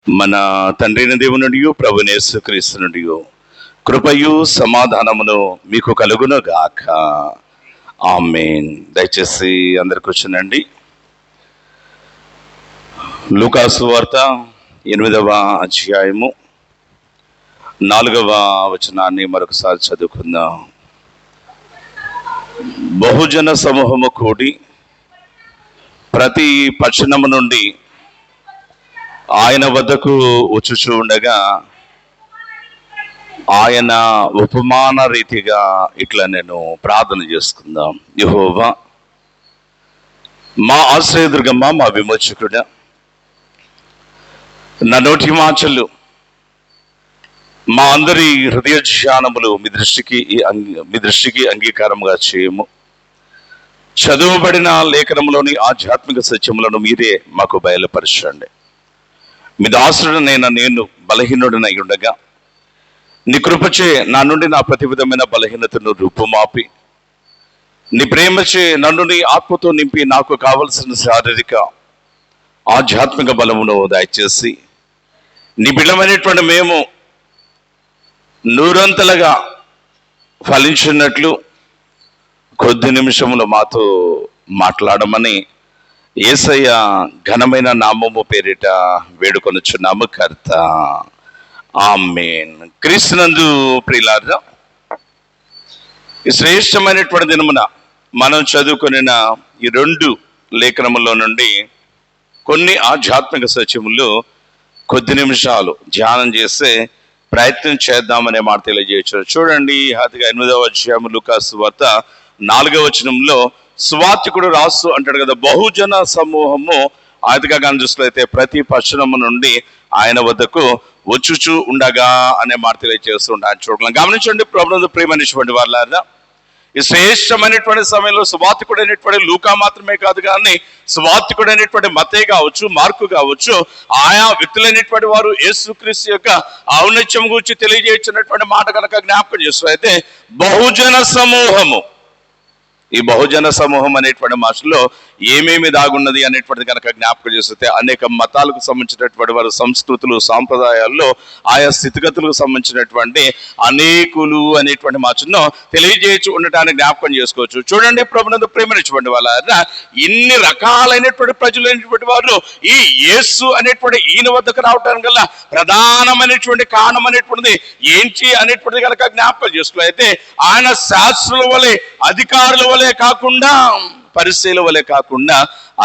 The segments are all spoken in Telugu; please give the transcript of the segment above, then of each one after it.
మన తండ్రిన దేవునుడియు ప్రభువైన యేసుక్రీస్తునుడియు కృపయు సమాధానమును మీకు కలుగునుగాక. ఆమేన్. దయచేసి అందరు కూర్చునండి. లూకాసు వార్త 8వ అధ్యాయము 4వ వచనాన్ని మరొకసారి చదువుకుందాం. బహుజన సమూహము కూడి ప్రతి పట్టణము నుండి ఆయన వద్దకు వచ్చుచూ ఉండగా ఆయన ఉపమాన రీతిగా ఇట్లా నేను ప్రార్థన చేసుకుందాం. యెహోవా మా ఆశ్రయదుర్గమ్మ, మా విమోచకుడా, నా నోటి మాటలు మా అందరి హృదయ ధ్యానములు మీ దృష్టికి అంగీకారముగా చేయము. చదువుబడిన లేఖనములోని ఆధ్యాత్మిక సత్యములను మీరే మాకు బయలుపరచండి. మీ దాసుడనైన నేను బలహీనుడనై ఉండగా నీ కృపచే నా నుండి నా ప్రతి విధమైన బలహీనతను రూపుమాపి నీ ప్రేమచే నన్ను నీ ఆత్మతో నింపి నాకు కావలసిన శారీరక ఆధ్యాత్మిక బలమును దయచేసి నీ బిడ్డమైనటువంటి మేము నూరంతలుగా ఫలించినట్లు కొద్ది నిమిషములు మాతో మాట్లాడమని యేసయ్య ఘనమైన నామము పేరిట వేడుకొనుచున్నాము కర్త. ఆమేన్. క్రీస్తునందు ప్రియులారా, ఈ శ్రేష్టమైనటువంటి దినమున మనం చదువుకొనిన ఈ 2 లేఖనములో నుండి కొన్ని ఆధ్యాత్మిక సత్యములు కొద్ది నిమిషాలు ధ్యానం చేసే ప్రయత్నం చేద్దామనే మాట తెలియజేయచ్చు. చూడండి, 8వ అధ్యాయం లూకాసు వార్త 4వ వచనంలో సువార్తికుడు రాస్తూ అంటాడు కదా, బహుజన సమూహము ఆదిగా చూసినట్లయితే ప్రతి పట్టణము నుండి ఆయన వద్దకు వచ్చుచూ ఉండగా అనే మాట తెలియజేస్తూ ఉంటాను. చూడగలం. గమనించండి, ప్రభువునందు ప్రియమైనటువంటి వాళ్ళారా, ఈ శ్రేష్టమైనటువంటి సమయంలో సువార్తికుడు అయినటువంటి లూకా మాత్రమే కాదు, కానీ సువార్తికుడు అయినటువంటి మత్తయి కావచ్చు, మార్కు కావచ్చు, ఆయా వ్యక్తులైనటువంటి వారు యేసుక్రీస్తు యొక్క ఔన్నత్యం గురించి తెలియజేసినటువంటి మాట కనుక జ్ఞాపకం చేస్తూ అయితే బహుజన సమూహము, ఈ బహుజన సమూహం అనేటువంటి భాషలో ఏమేమి దాగున్నది అనేటువంటిది కనుక జ్ఞాపకం చేస్తే అనేక మతాలకు సంబంధించినటువంటి వారి సంస్కృతులు, సాంప్రదాయాల్లో ఆయా స్థితిగతులకు సంబంధించినటువంటి అనేకులు అనేటువంటి మాటను తెలియజేయచ్చు ఉండటానికి జ్ఞాపకం చేసుకోవచ్చు. చూడండి, ప్రభువునందు ప్రేమించినటువంటి వాళ్ళ ఇన్ని రకాలైనటువంటి ప్రజలైనటువంటి వారు ఈ యేసు అనేటువంటి ఈయన వద్దకు రావడానికి గల ప్రధానమైనటువంటి కారణం అనేటువంటిది ఏంటి అనేటువంటిది కనుక జ్ఞాపకం చేసుకో అయితే ఆయన శాస్త్రుల వలె, అధికారుల వలె కాకుండా, పరిశీల వలె కాకుండా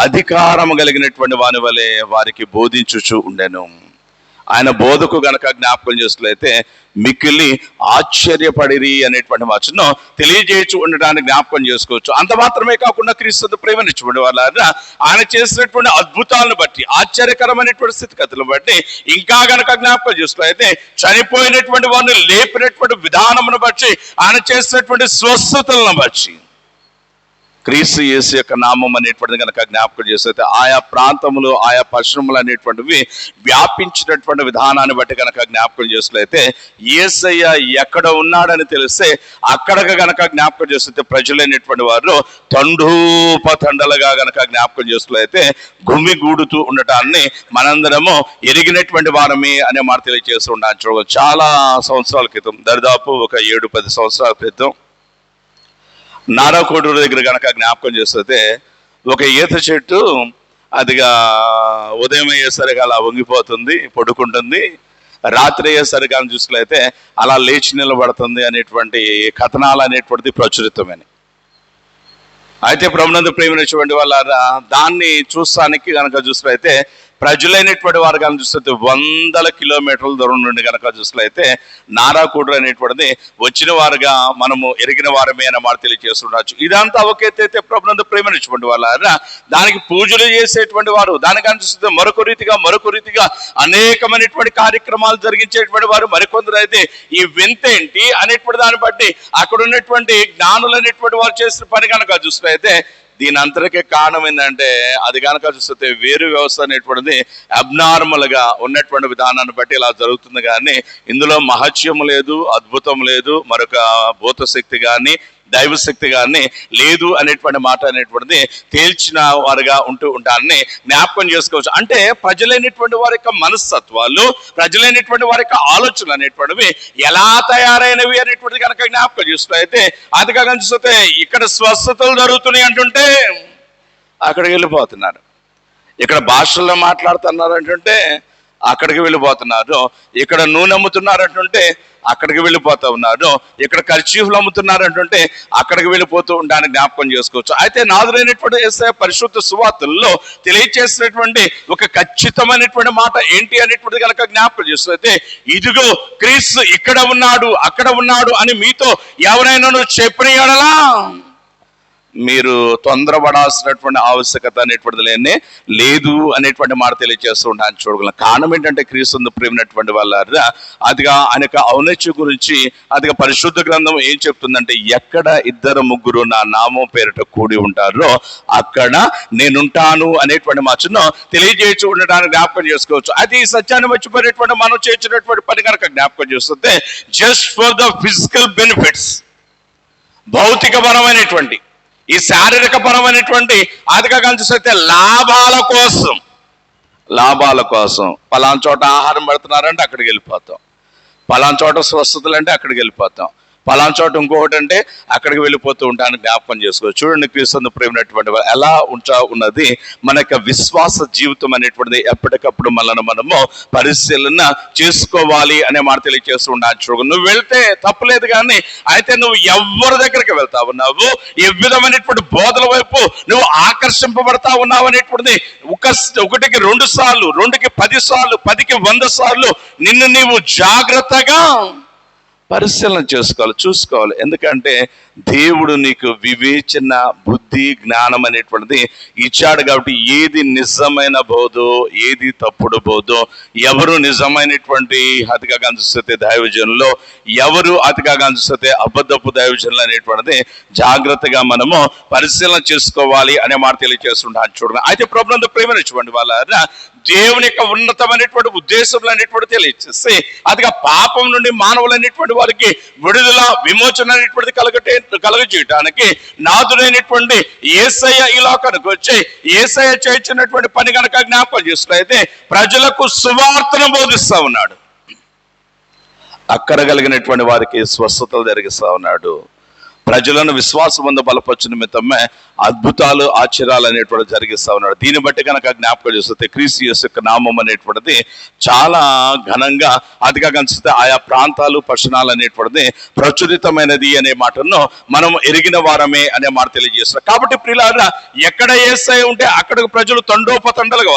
అధికారం కలిగినటువంటి వాని వలె వారికి బోధించుచు ఉండెను. ఆయన బోధకు గనక జ్ఞాపకం చేసుకులైతే మిక్కిలి ఆశ్చర్యపడిరి అనేటువంటి వాచను తెలియజేయచ్చు ఉండటానికి జ్ఞాపకం చేసుకోవచ్చు. అంత మాత్రమే కాకుండా క్రీస్తు ప్రేమనిచ్చుకునే వాళ్ళ ఆయన చేసినటువంటి అద్భుతాలను బట్టి, ఆశ్చర్యకరమైనటువంటి స్థితిగతులను బట్టి ఇంకా గనక జ్ఞాపకం చేసుకులైతే చనిపోయినటువంటి వారిని లేపినటువంటి విధానమును బట్టి, ఆయన చేసినటువంటి స్వస్థతలను బట్టి, క్రీస్తు యేసు యొక్క నామం అనేటువంటిది కనుక జ్ఞాపకం చేస్తే ఆయా ప్రాంతములు, ఆయా పశ్చిమములు అనేటువంటివి వ్యాపించినటువంటి విధానాన్ని బట్టి కనుక జ్ఞాపకం చేసినట్లయితే యేసయ్య ఎక్కడ ఉన్నాడని తెలిస్తే అక్కడగా గనక జ్ఞాపకం చేస్తే ప్రజలైనటువంటి వారు తండోపతండలుగా గనక జ్ఞాపకం చేసినట్లయితే గుమిగూడుతూ ఉండటాన్ని మనందరము ఎరిగినటువంటి వారమే అనే మాట తెలియజేస్తూ ఉండాలి. చాలా సంవత్సరాల క్రితం, దరిదాపు ఒక 7-10 సంవత్సరాల క్రితం నారాకోడూరు దగ్గర కనుక జ్ఞాపకం చేస్తే ఒక ఈత చెట్టు అదిగా ఉదయం అయ్యేసరికి అలా వంగిపోతుంది, పడుకుంటుంది, రాత్రి అయ్యేసరికి అని చూసుకులైతే అలా లేచి నిలబడుతుంది అనేటువంటి కథనాలు అనేటువంటిది ప్రచురితమైన. అయితే ప్రభువునందు ప్రేమించినటువంటి వాళ్ళ దాన్ని చూస్తానికి కనుక చూసినట్లయితే ప్రజలైనటువంటి వారు కనుక చూస్తే 100 కిలోమీటర్ల దూరం నుండి కనుక చూసినట్లయితే నారాకోడూరు అనేటువంటిది వచ్చిన వారుగా మనము ఎరిగిన వారమే అనే మాట తెలియజేస్తుండొచ్చు. ఇదంతా ఒకేతైతే ప్రభువునందు ప్రేమించినటువంటి వాళ్ళ దానికి పూజలు చేసేటువంటి వారు, దానికి చూస్తే మరొక రీతిగా అనేకమైనటువంటి కార్యక్రమాలు జరిగించేటువంటి వారు మరికొందరు అయితే ఈ వింతేంటి అనేటువంటి దాన్ని బట్టి అక్కడ ఉన్నటువంటి జ్ఞానులు అనేటువంటి వారు చేసిన పని కనుక చూసినట్లయితే దీని అంతటికే కారణం ఏంటంటే అది కనుక చూస్తే వేరు వ్యవస్థ అనేటువంటిది అబ్నార్మల్ గా ఉన్నటువంటి విధానాన్ని బట్టి ఇలా జరుగుతుంది. కానీ ఇందులో మహత్యం లేదు, అద్భుతం లేదు, మరొక భూత శక్తి కానీ దైవశక్తి గారిని లేదు అనేటువంటి మాట అనేటువంటిది తేల్చిన వారుగా ఉంటూ ఉంటారని జ్ఞాపకం చేసుకోవచ్చు. అంటే ప్రజలైనటువంటి వారి యొక్క మనస్తత్వాలు, ప్రజలైనటువంటి వారి యొక్క ఆలోచనలు అనేటువంటివి ఎలా తయారైనవి అనేటువంటిది కనుక జ్ఞాపకం చేసుకున్నైతే అది కనుక చూస్తే ఇక్కడ స్వస్థతలు జరుగుతున్నాయి అంటుంటే అక్కడికి వెళ్ళిపోతున్నారు, ఇక్కడ భాషల్లో మాట్లాడుతున్నారు అంటుంటే అక్కడికి వెళ్ళిపోతున్నారు, ఇక్కడ నూనె అమ్ముతున్నారు అంటుంటే అక్కడికి వెళ్ళిపోతూ ఉన్నారు, ఇక్కడ కర్చీఫ్లు అమ్ముతున్నారు అంటుంటే అక్కడికి వెళ్ళిపోతూ ఉంటానికి జ్ఞాపకం చేసుకోవచ్చు. అయితే నాదురైనటువంటి యేసయ్య పరిశుద్ధ సువార్తల్లో తెలియచేసినటువంటి ఒక ఖచ్చితమైనటువంటి మాట ఏంటి అనేటువంటిది కనుక జ్ఞాపకం చేస్తే, ఇదిగో క్రీస్తు ఇక్కడ ఉన్నాడు అక్కడ ఉన్నాడు అని మీతో ఎవరైనా చెప్పిన యెడల మీరు తొందరపడాల్సినటువంటి ఆవశ్యకత అనేటువంటిది లేదు అనేటువంటి మాట తెలియజేస్తూ ఉంటాను. చూడగలం కారణం ఏంటంటే క్రీస్తు ప్రేమినటువంటి వాళ్ళ అదిగా ఆయన ఔన్నత్యం గురించి అదిగా పరిశుద్ధ గ్రంథం ఏం చెప్తుందంటే, ఎక్కడ 2-3 నా నామం పేరిట కూడి ఉంటారో అక్కడ నేనుంటాను అనేటువంటి మాటను తెలియజేసి ఉండడానికి జ్ఞాపకం చేసుకోవచ్చు. అది ఈ సత్యాన్ని మర్చిపోయినటువంటి మనం చేసినటువంటి పని కనుక జ్ఞాపకం చేస్తుంటే, just for the physical benefits, భౌతికపరమైనటువంటి ఈ శారీరక పరమైనటువంటి అదిగా చూస్తే లాభాల కోసం పలానా చోట ఆహారం పెడుతున్నారంటే అక్కడికి వెళ్ళిపోతాం, పలానా చోట స్వస్థతలు అంటే అక్కడికి వెళ్ళిపోతాం, పలానా చోట ఇంకొకటి అంటే అక్కడికి వెళ్ళిపోతూ ఉంటాను జ్ఞాపకం చేసుకోవచ్చు. చూడండి క్రీస్తు ప్రేమైనటువంటి ఎలా ఉన్నది మన యొక్క విశ్వాస జీవితం అనేటువంటిది ఎప్పటికప్పుడు మనము పరిశీలన చేసుకోవాలి అనే మాట తెలియజేస్తూ ఉండాలి. చూడండి నువ్వు వెళ్తే తప్పులేదు, కానీ అయితే నువ్వు ఎవరి దగ్గరికి వెళ్తా ఉన్నావు, ఏ విధమైనటువంటి బోధల వైపు నువ్వు ఆకర్షింపబడతా ఉన్నావు అనేటువంటిది 1కి 2 సార్లు, 2కి 10 సార్లు, 10కి 100 సార్లు నిన్ను నీవు జాగ్రత్తగా పరిశీలన చూసుకోవాలి. ఎందుకంటే దేవుడు నీకు వివేచన, బుద్ధి, జ్ఞానం అనేటువంటిది ఇచ్చాడు. కాబట్టి ఏది నిజమైన బోధో, ఏది తప్పుడు బోధో, ఎవరు నిజమైనటువంటి అతిగా కనిపిస్తే దైవజనులు, ఎవరు అతిగా కనిపిస్తే అబద్ధపు దైవజనులు అనేటువంటిది జాగ్రత్తగా మనము పరిశీలన చేసుకోవాలి అనే మాట తెలియజేస్తుంటాను. చూడండి అయితే ప్రభునందు ప్రేమించండి వాళ్ళ దేవుని యొక్క ఉన్నతమైనటువంటి ఉద్దేశంలో అనేటువంటి తెలియజేస్తే అదిగా పాపం నుండి మానవులు అనేటువంటి వారికి విడుదల, విమోచన అనేటువంటిది కలుగజేయడానికి నాదుడైనటువంటి యేసయ్య ఈ లోకానికి వచ్చి యేసయ్య చేయించినటువంటి పని కనుక జ్ఞాపకం చేసుకున్నైతే ప్రజలకు సువార్తను బోధిస్తా ఉన్నాడు, అక్కడ కలిగినటువంటి వారికి స్వస్థతలు జరిగిస్తా ఉన్నాడు, ప్రజలను విశ్వాసమందు బలపరచు నిమిత్తమే అద్భుతాలు, ఆశ్చర్యాలు అనేటువంటి జరిగిస్తా ఉన్నాడు. దీన్ని బట్టి కనుక జ్ఞాపకం చేస్తే క్రీస్తు యేసు యొక్క నామం అనేటువంటిది చాలా ఘనంగా అదిగా కనిపిస్తే ఆయా ప్రాంతాలు, పట్టణాలు అనేటువంటిది ప్రచురితమైనది అనే మాటను మనం ఎరిగిన వారమే అనే మాట తెలియజేస్తున్నారు. కాబట్టి ప్రియులారా, ఎక్కడ యేసయ్య ఉంటే అక్కడికి ప్రజలు తండోపతండలుగా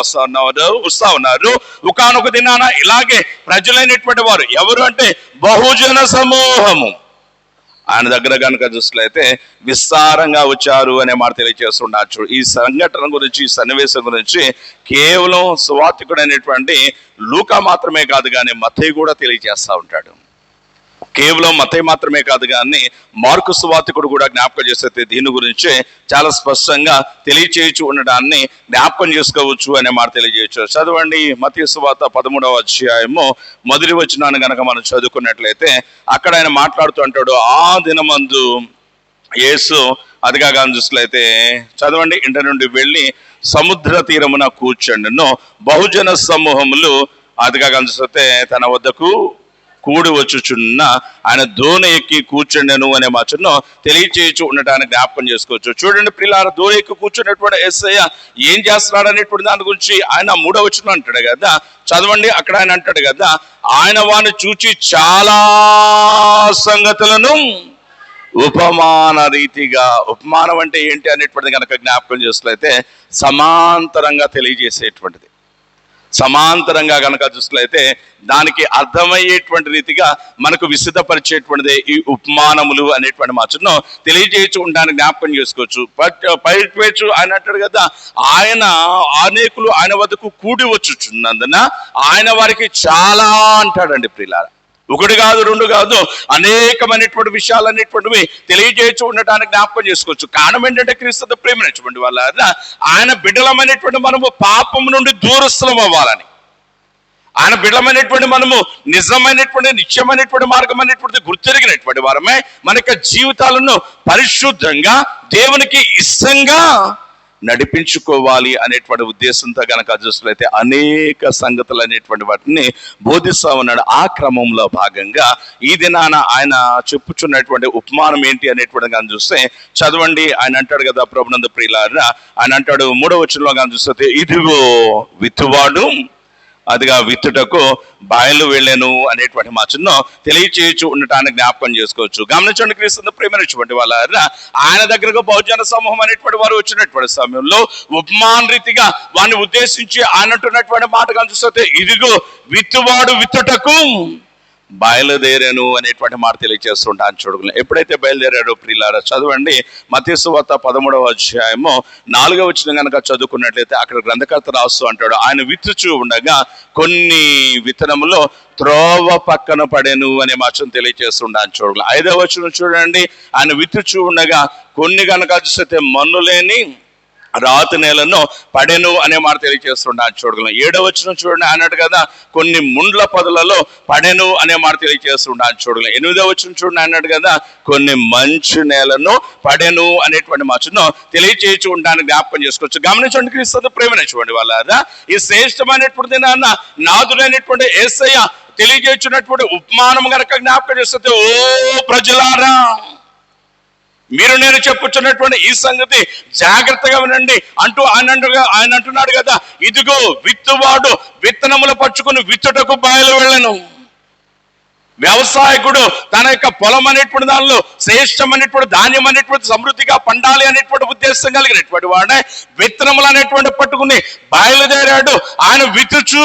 వస్తా ఉన్నారు. ఒకానొక దినాన ఇలాగే ప్రజలైనటువంటి వారు ఎవరు అంటే బహుజన సమూహము ఆయన దగ్గర కనుక చూసినట్లయితే విస్తారంగా వచ్చారు అనే మాట తెలియజేస్తుండొచ్చు. ఈ సంఘటన గురించి, ఈ సన్నివేశం గురించి కేవలం సువార్తికుడు అనేటువంటి లూకా మాత్రమే కాదు కానీ మత్తయి కూడా తెలియజేస్తూ ఉంటాడు. కేవలం మత్తయి మాత్రమే కాదు కానీ మార్కు సువార్తికుడు కూడా జ్ఞాపకం చేస్తే దీని గురించి చాలా స్పష్టంగా తెలియచేయచ్చు ఉండడాన్ని జ్ఞాపకం చేసుకోవచ్చు అనే మాట తెలియజేయచ్చు. చదవండి మత్తయి సువార్త 13వ అధ్యాయము 1వ వచనాన్ని కనుక మనం చదువుకున్నట్లయితే అక్కడ ఆయన మాట్లాడుతూ అంటాడు, ఆ దినమందు యేసు అదిగా చూసినట్లయితే చదవండి, ఇంటి నుండి వెళ్ళి సముద్ర తీరమున కూర్చుండెను, బహుజన సమూహములు అదిగా చూస్తే తన వద్దకు కూడి వచ్చుచున్న ఆయన దోణి ఎక్కి కూర్చుండెను అనే మాటను తెలియచేయచ్చు ఉండటానికి జ్ఞాపకం చేసుకోవచ్చు. చూడండి ప్రియులారా, దోణి ఎక్కి కూర్చున్నటువంటి యేసయ్య ఏం చేస్తున్నాడు అనేటువంటి దాని గురించి ఆయన 3వ వచనం అంటాడు కదా, చదవండి. అక్కడ ఆయన అంటాడు కదా, ఆయన వాడిని చూచి చాలా సంగతులను ఉపమాన రీతిగా, ఉపమానం అంటే ఏంటి అనేటువంటిది కనుక జ్ఞాపకం చేసినట్లయితే సమాంతరంగా తెలియజేసేటువంటిది, సమాంతరంగా కనుక చూసినట్లయితే దానికి అర్థమయ్యేటువంటి రీతిగా మనకు విసిద్ధపరిచేటువంటిది ఈ ఉపమానములు అనేటువంటి మాటను తెలియజేయచ్చు ఉండడానికి జ్ఞాపకం చేసుకోవచ్చు. పైపెచ్చు ఆయన అంటాడు కదా, ఆయన అనేకులు ఆయన వద్దకు కూడి వచ్చుచున్నందున ఆయన వారికి చాలా అంటాడండి ప్రియులారా. 1 కాదు 2 కాదు, అనేకమైనటువంటి విషయాలు అనేటువంటివి తెలియజేయచ్చు ఉండటానికి జ్ఞాపకం చేసుకోవచ్చు. కారణం ఏంటంటే క్రీస్తు ప్రేమించండి వాళ్ళ ఆయన బిడ్డలమైనటువంటి మనము పాపం నుండి దూరస్థలం అవ్వాలని, ఆయన బిడ్డమైనటువంటి మనము నిజమైనటువంటి నిత్యమైనటువంటి మార్గం అనేటువంటిది గుర్తెరిగినటువంటి వారమే మన యొక్క జీవితాలను పరిశుద్ధంగా దేవునికి ఇష్టంగా నడిపించుకోవాలి అనేటువంటి ఉద్దేశంతో గనక చూసినట్లయితే అనేక సంగతులు అనేటువంటి వాటిని బోధిస్తా ఉన్నాడు. ఆ క్రమంలో భాగంగా ఈ దినాన ఆయన చెప్పుచున్నటువంటి ఉపమానం ఏంటి అనేటువంటి కానీ చూస్తే చదవండి. ఆయన అంటాడు కదా, ప్రభునందు ప్రియులారా, ఆయన అంటాడు 3వ వచనంలో కానీ చూస్తే, ఇదిగో విత్తువాడు అదిగా విత్తుటకు బాయలు వెళ్ళాను అనేటువంటి మాటను తెలియచేయచ్చు ఉండటానికి జ్ఞాపకం చేసుకోవచ్చు. గమనించండి, క్రీస్తు ప్రేమించినటువంటి వాళ్ళ ఆయన దగ్గరకు బహుజన సమూహం అనేటువంటి వారు వచ్చినటువంటి సమయంలో ఉపమాన రీతిగా వారిని ఉద్దేశించి ఆయన అంటున్నటువంటి మాట కనిపిస్తే, ఇదిగో విత్తువాడు విత్తుటకు బయలుదేరాను అనేటువంటి మాట తెలియజేస్తుంటాను. చూడగలను ఎప్పుడైతే బయలుదేరాడో ప్రియులారా, చదవండి మత్తయి సువార్త 13వ అధ్యాయము 4వ వచనం కనుక చదువుకున్నట్లయితే అక్కడ గ్రంథకర్త రాస్తూ అంటాడు, ఆయన విత్తుచూ ఉండగా కొన్ని విత్తనములో త్రోవ పక్కన పడెను అనే మాటను తెలియజేస్తుంటాను. చూడగలను 5వ వచనం చూడండి, ఆయన విత్తుచూ ఉండగా కొన్ని కనుక చూస్తే మన్ను లేని రాతి నేలను పడెను అనే మాట తెలియజేస్తున్నాను. చూడగలను 7వ వచనం చూడండి, అన్నట్టు కదా కొన్ని ముండ్ల పొదలలో పడెను అనే మాట తెలియజేస్తున్నాను. చూడగలను 8వ వచనం చూడండి, అన్నట్టు కదా కొన్ని మంచు నేలను పడెను అనేటువంటి మాటను తెలియచేయచ్చు ఉండడానికి జ్ఞాపకం చేసుకోవచ్చు. గమనించండి, క్రీస్తు ప్రేమించుకోండి వాళ్ళ ఈ శ్రేష్టమైనటువంటి నాదుడైనటువంటి యేసయ్య తెలియజేస్తున్నటువంటి ఉపమానం కనుక జ్ఞాపకం చేస్తే, ఓ ప్రజలారా, మీరు నేను చెప్పుచున్నటువంటి ఈ సంగతి జాగ్రత్తగా వినండి అంటూ ఆయన అంటున్నాడు కదా, ఇదిగో విత్తువాడు విత్తనములు పట్టుకుని విత్తుటకు బయలు వెళ్ళను. వ్యవసాయకుడు తన యొక్క పొలం అనేటువంటి దానిలో శ్రేష్టమైనటువంటి ధాన్యం అనేటువంటి సమృద్ధిగా పండాలి అనేటువంటి ఉద్దేశం కలిగినటువంటి వాడే విత్తనములు అనేటువంటి పట్టుకుని బయలుదేరాడు. ఆయన విత్తుచూ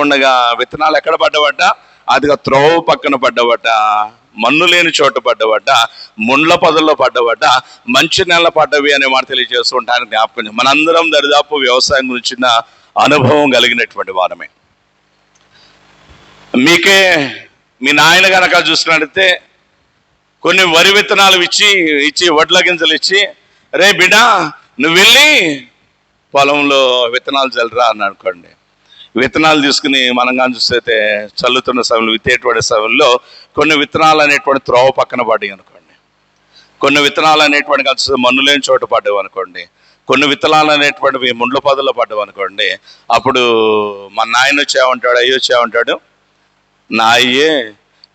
ఉండగా విత్తనాలు ఎక్కడ పడ్డవట? అదిగా త్రోవ పక్కన పడ్డవట, మన్ను లేని చోట పడ్డవట, ముండ్ల పొదల్లో పడ్డవట, మంచి నెల పడ్డవి అనే మాట తెలియజేస్తూ ఉంటాను. జ్ఞాపకం, మనందరం దరిదాపు వ్యవసాయం గురించిన అనుభవం కలిగినటువంటి వారమే. మీకే మీ నాయన కనుక చూసినట్లయితే కొన్ని వరి విత్తనాలు ఇచ్చి వడ్ల గింజలు ఇచ్చి, రే బిడ్డ నువ్వు వెళ్ళి పొలంలో విత్తనాలు చల్లరా అని అనుకోండి. విత్తనాలు తీసుకుని మనం కానీ చూస్తే చల్లుతున్న సమయంలో, విత్తేటువంటి సమయంలో కొన్ని విత్తనాలు అనేటువంటి త్రోవ పక్కన పడ్డాయి అనుకోండి, కొన్ని విత్తనాలు అనేటువంటి కలిసి మన్ను లేని చోట పడ్డావు అనుకోండి, కొన్ని విత్తనాలు అనేటువంటివి ముండ్ల పొదల్లో పడ్డావు అనుకోండి. అప్పుడు మా నాయన వచ్చేమంటాడు, అయ్యో వచ్చేమంటాడు, నా అయ్యే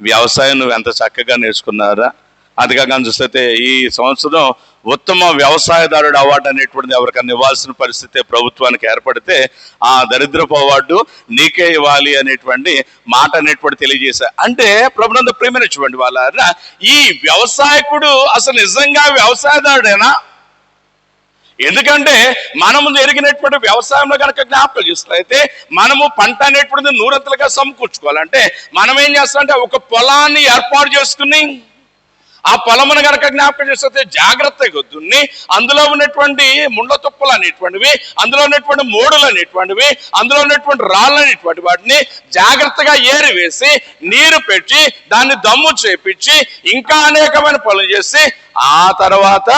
వ్యవసాయం నువ్వు ఎంత చక్కగా నేర్చుకున్నారా. అదిగా కానీ చూస్తే ఈ సంవత్సరం ఉత్తమ వ్యవసాయదారుడు అవార్డు అనేటువంటిది ఎవరికన్నా ఇవ్వాల్సిన పరిస్థితి ప్రభుత్వానికి ఏర్పడితే ఆ దరిద్రపు అవార్డు నీకే ఇవ్వాలి అనేటువంటి మాట అనేటువంటి తెలియజేశారు. అంటే ప్రభునందు ప్రేమించండి వాళ్ళ ఈ వ్యవసాయకుడు అసలు నిజంగా వ్యవసాయదారుడేనా? ఎందుకంటే మనము ఎరిగినటువంటి వ్యవసాయంలో కనుక జ్ఞాపకం చేసినట్లయితే మనము పంట అనేటువంటిది నూరంతలుగా సమకూర్చుకోవాలంటే మనం ఏం చేస్తామంటే ఒక పొలాన్ని ఏర్పాటు చేసుకుని ఆ పొలమును కనుక జ్ఞాపకం చేస్తే జాగ్రత్తగా దున్ని అందులో ఉన్నటువంటి ముండ్ల తుప్పలు అనేటువంటివి, అందులో ఉన్నటువంటి మోడులు అనేటువంటివి, అందులో ఉన్నటువంటి రాళ్ళు అనేటువంటి వాటిని జాగ్రత్తగా ఏరివేసి నీరు పెట్టి దాన్ని దమ్ము చేపించి ఇంకా అనేకమైన పనులు చేసి ఆ తర్వాత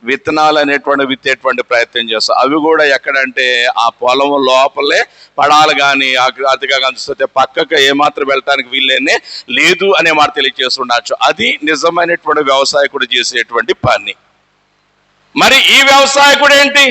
విత్తనాలు అనేటువంటి విత్తేటువంటి ప్రయత్నం చేస్తాం. అవి కూడా ఎక్కడంటే ఆ పొలం లోపలే పడాలి, కానీ అతిగా కనిపిస్తే పక్కకు ఏమాత్రం వెళ్ళటానికి వీళ్ళేనే లేదు అనే మాట తెలియజేస్తుండొచ్చు. అది నిజమైనటువంటి వ్యవసాయకుడు చేసేటువంటి పని. మరి ఈ వ్యవసాయకుడు ఏంటి?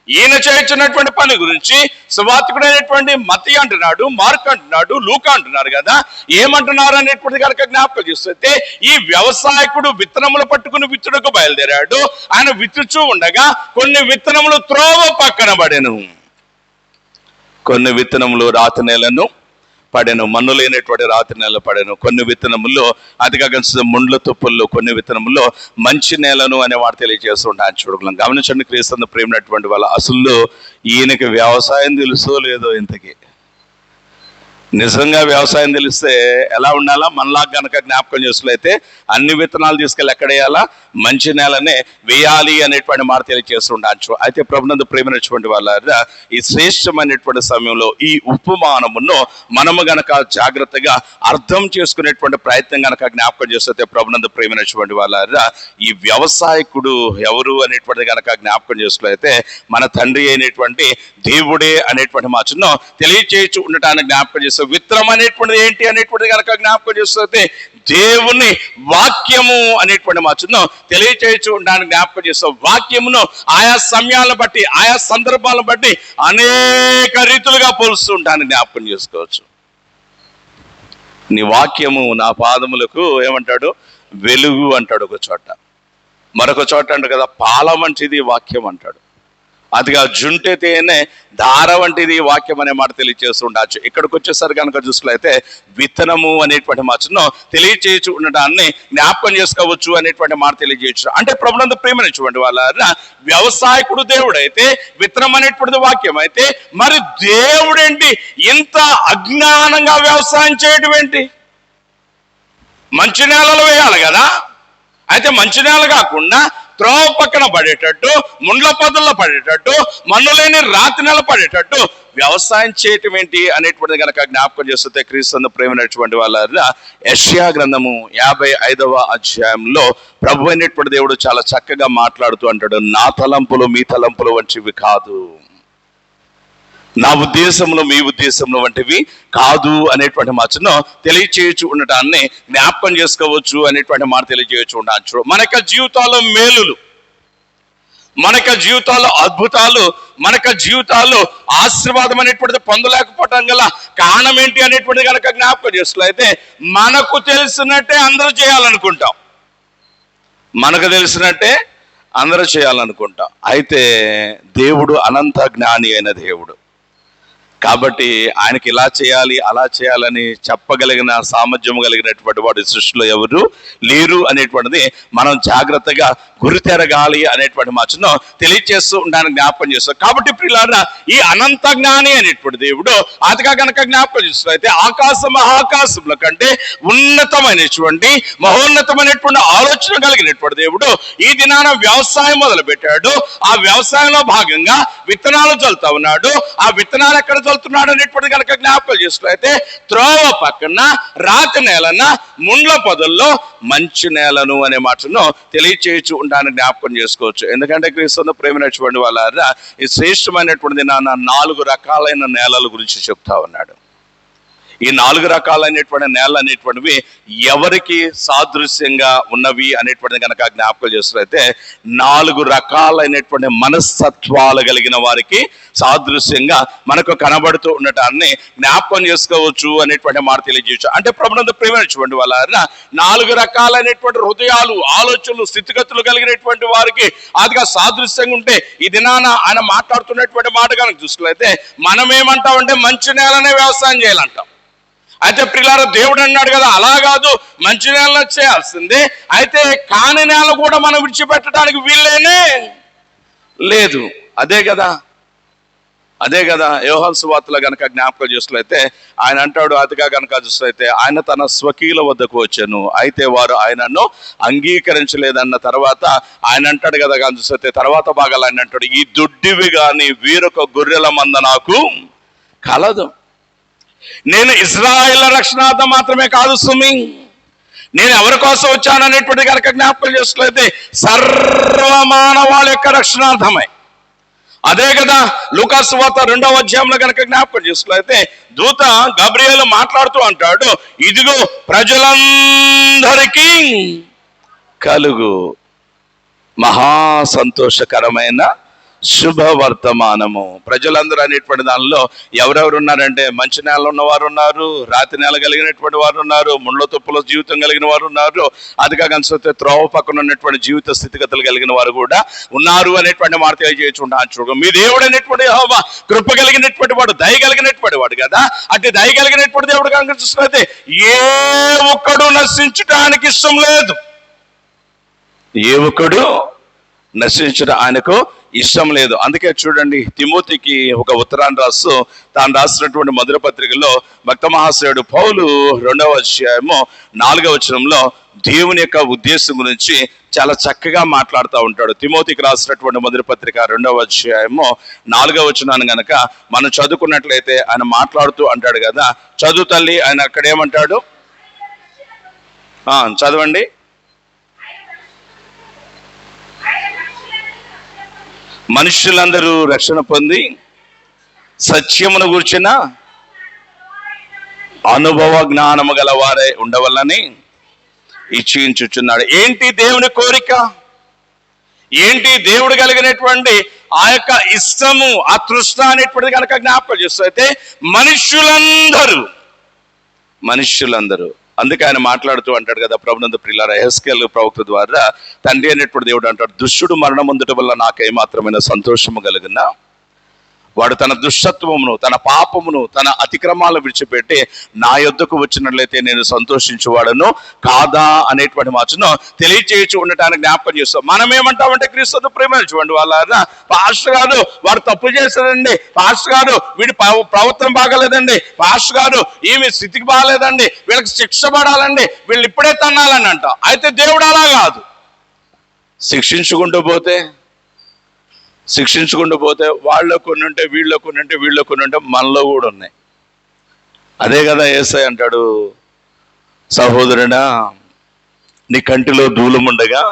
ఈయన చేయించినటువంటి పని గురించి సువార్తికుడైనటువంటి మత్తయి అంటున్నాడు, మార్కు అంటున్నాడు, లూకా అంటున్నారు కదా. ఏమంటున్నారు అనేటువంటి కనుక జ్ఞాపకం చేస్తే, ఈ వ్యవసాయకుడు విత్తనములు పట్టుకుని విత్తుటకు బయలుదేరాడు. ఆయన విత్తుచూ ఉండగా కొన్ని విత్తనములు త్రోవ పక్కన పడెను, కొన్ని విత్తనములు రాతి నేలను పడెను, మన్ను లేనటువంటి రాతి నేల పడెను, కొన్ని విత్తనముల్లో అదిగా ముండ్ల తుప్పుల్లో, కొన్ని విత్తనముల్లో మంచి నేలను అనే మాట తెలియజేస్తుంటాను. చూడగలం. గమనించండి, క్రీస్తు ప్రేమినటువంటి వాళ్ళ అసలు ఈయనకి వ్యవసాయం తెలుసో లేదో ఇంతకీ. నిజంగా వ్యవసాయం తెలిస్తే ఎలా ఉండాలా? మనలా గనక జ్ఞాపకం చేసుకులైతే అన్ని విత్తనాలు తీసుకెళ్ళి ఎక్కడ వేయాలా? మంచి నేలనే వేయాలి అనేటువంటి మాట తెలియజేస్తూ ఉండొచ్చు. అయితే ప్రభునందు ప్రేమించినటువంటి వాళ్ళ ఈ శ్రేష్టమైనటువంటి సమయంలో ఈ ఉపమానమును మనము గనక జాగ్రత్తగా అర్థం చేసుకునేటువంటి ప్రయత్నం గనక జ్ఞాపకం చేస్తే ప్రభునందు ప్రేమించినటువంటి వాళ్ళ ఈ వ్యవసాయకుడు ఎవరు అనేటువంటిది గనక జ్ఞాపకం చేసుకులైతే మన తండ్రి అయినటువంటి దేవుడే అనేటువంటి మాటను తెలియచేయచ్చు ఉండటానికి జ్ఞాపకం చేస్తే, విత్తనం అనేటువంటిది ఏంటి అనేటువంటిది కనుక జ్ఞాపకం చేస్తే దేవుని వాక్యము అనేటువంటి మాటను తెలియచేయచ్చు ఉండడానికి జ్ఞాపకం చేస్తాం. వాక్యమును ఆయా సమయాలను బట్టి ఆయా సందర్భాలను బట్టి అనేక రీతులుగా పోలుస్తూ ఉండడానికి జ్ఞాపకం చేసుకోవచ్చు. నీ వాక్యము నా పాదములకు ఏమంటాడు? వెలుగు అంటాడు ఒక చోట, మరొక చోట అంటాడు కదా పాల వంటిది వాక్యం అంటాడు. అదిగా జుంటె తేనె ధార వంటిది వాక్యం అనే మాట తెలియచేస్తూ ఉండొచ్చు. ఇక్కడికి వచ్చేసరి కనుక చూసుకులైతే విత్తనము అనేటువంటి మాటను తెలియచేయచ్చు ఉండడాన్ని జ్ఞాపకం చేసుకోవచ్చు అనేటువంటి మాట తెలియజేయచ్చు. అంటే ప్రభునందు ప్రేమనిచ్చేటువంటి వాళ్ళ వ్యవసాయకుడు దేవుడైతే విత్తనం అనేటువంటిది వాక్యం అయితే, మరి దేవుడేంటి ఇంత అజ్ఞానంగా వ్యవసాయం చేయడం ఏంటి? మంచి నేలలో వేయాలి కదా. అయితే మంచి నేల కాకుండా త్రోవ పక్కన పడేటట్టు, ముండ్ల పొదల్లో పడేటట్టు, మన్ను లేని రాతి నెల పడేటట్టు వ్యవసాయం చేయటం ఏంటి అనేటువంటిది కనుక జ్ఞాపకం చేస్తే క్రీస్తు ప్రేమైనటువంటి వాళ్ళ యెషయా గ్రంథము 55వ అధ్యాయంలో ప్రభు అయినటువంటి దేవుడు చాలా చక్కగా మాట్లాడుతూ అంటాడు, నా తలంపులు మీ తలంపులు వంటివి కాదు, నా ఉద్దేశంలో మీ ఉద్దేశంలో వంటివి కాదు అనేటువంటి మాటను తెలియచేయచ్చు ఉండటాన్ని జ్ఞాపకం చేసుకోవచ్చు అనేటువంటి మాట తెలియజేయచ్చు ఉండొచ్చు. మన యొక్క జీవితాల్లో మేలులు, మన యొక్క జీవితాల్లో అద్భుతాలు, మన యొక్క జీవితాల్లో ఆశీర్వాదం అనేటువంటిది పొందలేకపోవటం గల కారణం ఏంటి అనేటువంటిది కనుక జ్ఞాపకం చేసుకోలేతే, మనకు తెలిసినట్టే అందరూ చేయాలనుకుంటాం, మనకు తెలిసినట్టే అందరూ చేయాలనుకుంటాం. అయితే దేవుడు అనంత జ్ఞాని అయిన దేవుడు కాబట్టి ఆయనకి ఇలా చేయాలి అలా చేయాలని చెప్పగలిగిన సామర్థ్యం కలిగినటువంటి వాడు సృష్టిలో ఎవరు లేరు అనేటువంటిది మనం జాగ్రత్తగా గురితెరగాలి అనేటువంటి మాటను తెలియచేస్తూ ఉండడానికి జ్ఞాపకం చేస్తాం. కాబట్టి ప్రియులారా, ఈ అనంత జ్ఞాని అనేటువంటి దేవుడు అదిగా కనుక జ్ఞాపకం చేస్తూ అయితే ఆకాశ మహాకాశముల కంటే ఉన్నతమైనటువంటి మహోన్నతమైనటువంటి ఆలోచన కలిగినటువంటి దేవుడు ఈ దినాన వ్యవసాయం మొదలు పెట్టాడు. ఆ వ్యవసాయంలో భాగంగా విత్తనాలు చల్లుతా ఉన్నాడు. ఆ విత్తనాలు ఎక్కడ చల్లుతున్నాడు అనేటువంటి కనుక జ్ఞాపకం చేసుకున్నైతే త్రోవ పక్కన రాతి నేలన ముండ్ల పొదల్లో మంచి నేలను అనే మాటను తెలియచేయచ్చు ఉండడానికి జ్ఞాపకం చేసుకోవచ్చు. ఎందుకంటే క్రీస్తు ప్రేమించినటువంటి వాళ్ళ ఈ శ్రేష్టమైనటువంటి 4 రకాలైన నేలల గురించి చెప్తా ఉన్నాడు. ఈ 4 రకాలైనటువంటి నేలలు అనేటువంటివి ఎవరికి సాదృశ్యంగా ఉన్నవి అనేటువంటిది కనుక జ్ఞాపకం చేస్తున్నైతే 4 రకాలైనటువంటి మనస్తత్వాలు కలిగిన వారికి సాదృశ్యంగా మనకు కనబడుతూ ఉండటాన్ని జ్ఞాపకం చేసుకోవచ్చు అనేటువంటి మాట తెలియజేయచ్చు. అంటే ప్రభునందు ప్రేమించినటువంటి వాళ్ళ 4 రకాలైనటువంటి హృదయాలు, ఆలోచనలు, స్థితిగతులు కలిగినటువంటి వారికి అదిగా సాదృశ్యంగా ఉంటే ఈ దినాన ఆయన మాట్లాడుతున్నటువంటి మాట కనుక చూసుకున్నైతే మనం ఏమంటామంటే మంచి నేలనే వ్యవసాయం చేయాలంటాం. అయితే ప్రియులారా, దేవుడు అన్నాడు కదా అలా కాదు, మంచి నేల చేయాల్సిందే. అయితే కాని నేల కూడా మనం విడిచిపెట్టడానికి వీల్లేనే లేదు. అదే కదా యోహాను సువార్తలో గనక జ్ఞాపకం చేస్తున్నైతే ఆయన అంటాడు, అతిగా గనక చూస్తే ఆయన తన స్వకీయుల వద్దకు వచ్చాను, అయితే వారు ఆయనను అంగీకరించలేదన్న తర్వాత ఆయన అంటాడు కదా కానీ చూస్తే తర్వాత భాగాలు ఆయన అంటాడు, ఈ దొడ్డివి కానీ వీరొక గొర్రెల మంద నాకు కలదు. నేను ఇజ్రాయేల్ రక్షణార్థం మాత్రమే కాదు సుమి, నేను ఎవరి కోసం వచ్చాను అనేటువంటి కనుక జ్ఞాపకం చేసుకోలేదే సర్వమానవాళ యొక్క రక్షణార్థమై. అదే కదా లూకా సువార్త 2వ అధ్యాయంలో కనుక జ్ఞాపకం చేసుకోలేతే దూత గబ్రియేలు మాట్లాడుతూ అంటాడు, ఇదిగో ప్రజలందరికీ కలుగు మహా సంతోషకరమైన శుభవర్తమానము. ప్రజలందరూ అనేటువంటి దానిలో ఎవరెవరు ఉన్నారంటే మంచి నేల ఉన్నవారు ఉన్నారు, రాతి నేల కలిగినటువంటి వారు ఉన్నారు, ముండ్ల తుప్పుల జీవితం కలిగిన వారు ఉన్నారు, అదిగా కనిపిస్తే త్రోవ పక్కన ఉన్నటువంటి జీవిత స్థితిగతులు కలిగిన వారు కూడా ఉన్నారు అనేటువంటి మాట తెలియజేయచ్చు. మీ దేవుడు అనేటువంటి యెహోవా కృప కలిగినటువంటి వాడు, దయ కలిగినటువంటి వాడు కదా. అంటే దయ కలిగినటువంటి దేవుడు కనుక చూసుకుంటే ఏ ఒక్కడు నశించడానికి ఇష్టం లేదు, ఏ ఒక్కడు నశించడం ఆయనకు ఇష్టం లేదు. అందుకే చూడండి, తిమోతికి ఒక ఉత్తరాన్ని రాస్తూ తాను రాసినటువంటి మొదటి పత్రికలో భక్త మహాశయుడు పౌలు 2వ అధ్యాయము 4వ వచనంలో దేవుని యొక్క ఉద్దేశం గురించి చాలా చక్కగా మాట్లాడుతూ ఉంటాడు. తిమోతికి రాసినటువంటి మొదటి పత్రిక 2వ అధ్యాయము 4వ వచనాన్ని గనక మనం చదువుకున్నట్లయితే ఆయన మాట్లాడుతూ అంటాడు కదా, చదువు తల్లి. ఆయన అక్కడ ఏమంటాడు? చదవండి. మనుషులందరూ రక్షణ పొంది సత్యమును గూర్చిన అనుభవ జ్ఞానము గలవారే ఉండవల్లని ఇచ్చించుచున్నాడు. ఏంటి దేవుని కోరిక? ఏంటి దేవుడు కలిగినటువంటి ఆ యొక్క ఇష్టము, ఆ తృష్ణ అనేటువంటిది కనుక జ్ఞాపకం చేస్తూ అయితే మనుష్యులందరూ అందుకే ఆయన మాట్లాడుతూ అంటాడు కదా, ప్రభునందు ప్రియులారా, యెహెజ్కేలు ప్రవక్త ద్వారా తండ్రి అనేటువంటి దేవుడు అంటాడు, దుష్టుడు మరణమొందుట వల్ల నాకేమాత్రమైన సంతోషము కలిగినా వాడు తన దుష్టత్వమును, తన పాపమును, తన అతిక్రమాలను విడిచిపెట్టి నా యొద్దకు వచ్చినట్లయితే నేను సంతోషించువాడను కాదా అనేటువంటి మాటను తెలియచేయచ్చు ఉండటానికి జ్ఞాపకం చేస్తాం. మనం ఏమంటామంటే క్రీస్తు ప్రేమ చూడండి, వాళ్ళ పాస్టర్ గారు వాడు తప్పు చేశారండి, పాస్టర్ గారు వీడి ప్రవర్తన బాగాలేదండి, పాస్టర్ గారు ఈమె స్థితికి బాగాలేదండి, వీళ్ళకి శిక్ష పడాలండి, వీళ్ళు ఇప్పుడే తన్నాలని అంట. అయితే దేవుడు అలా కాదు. శిక్షించుకుంటూ పోతే వాళ్ళలో కొన్ని ఉంటే, వీళ్ళలో కొన్ని ఉంటే మనలో కూడా ఉన్నాయి. అదే కదా యేసయ్య అంటాడు, సహోదరుడా నీ కంటిలో దూలముండగా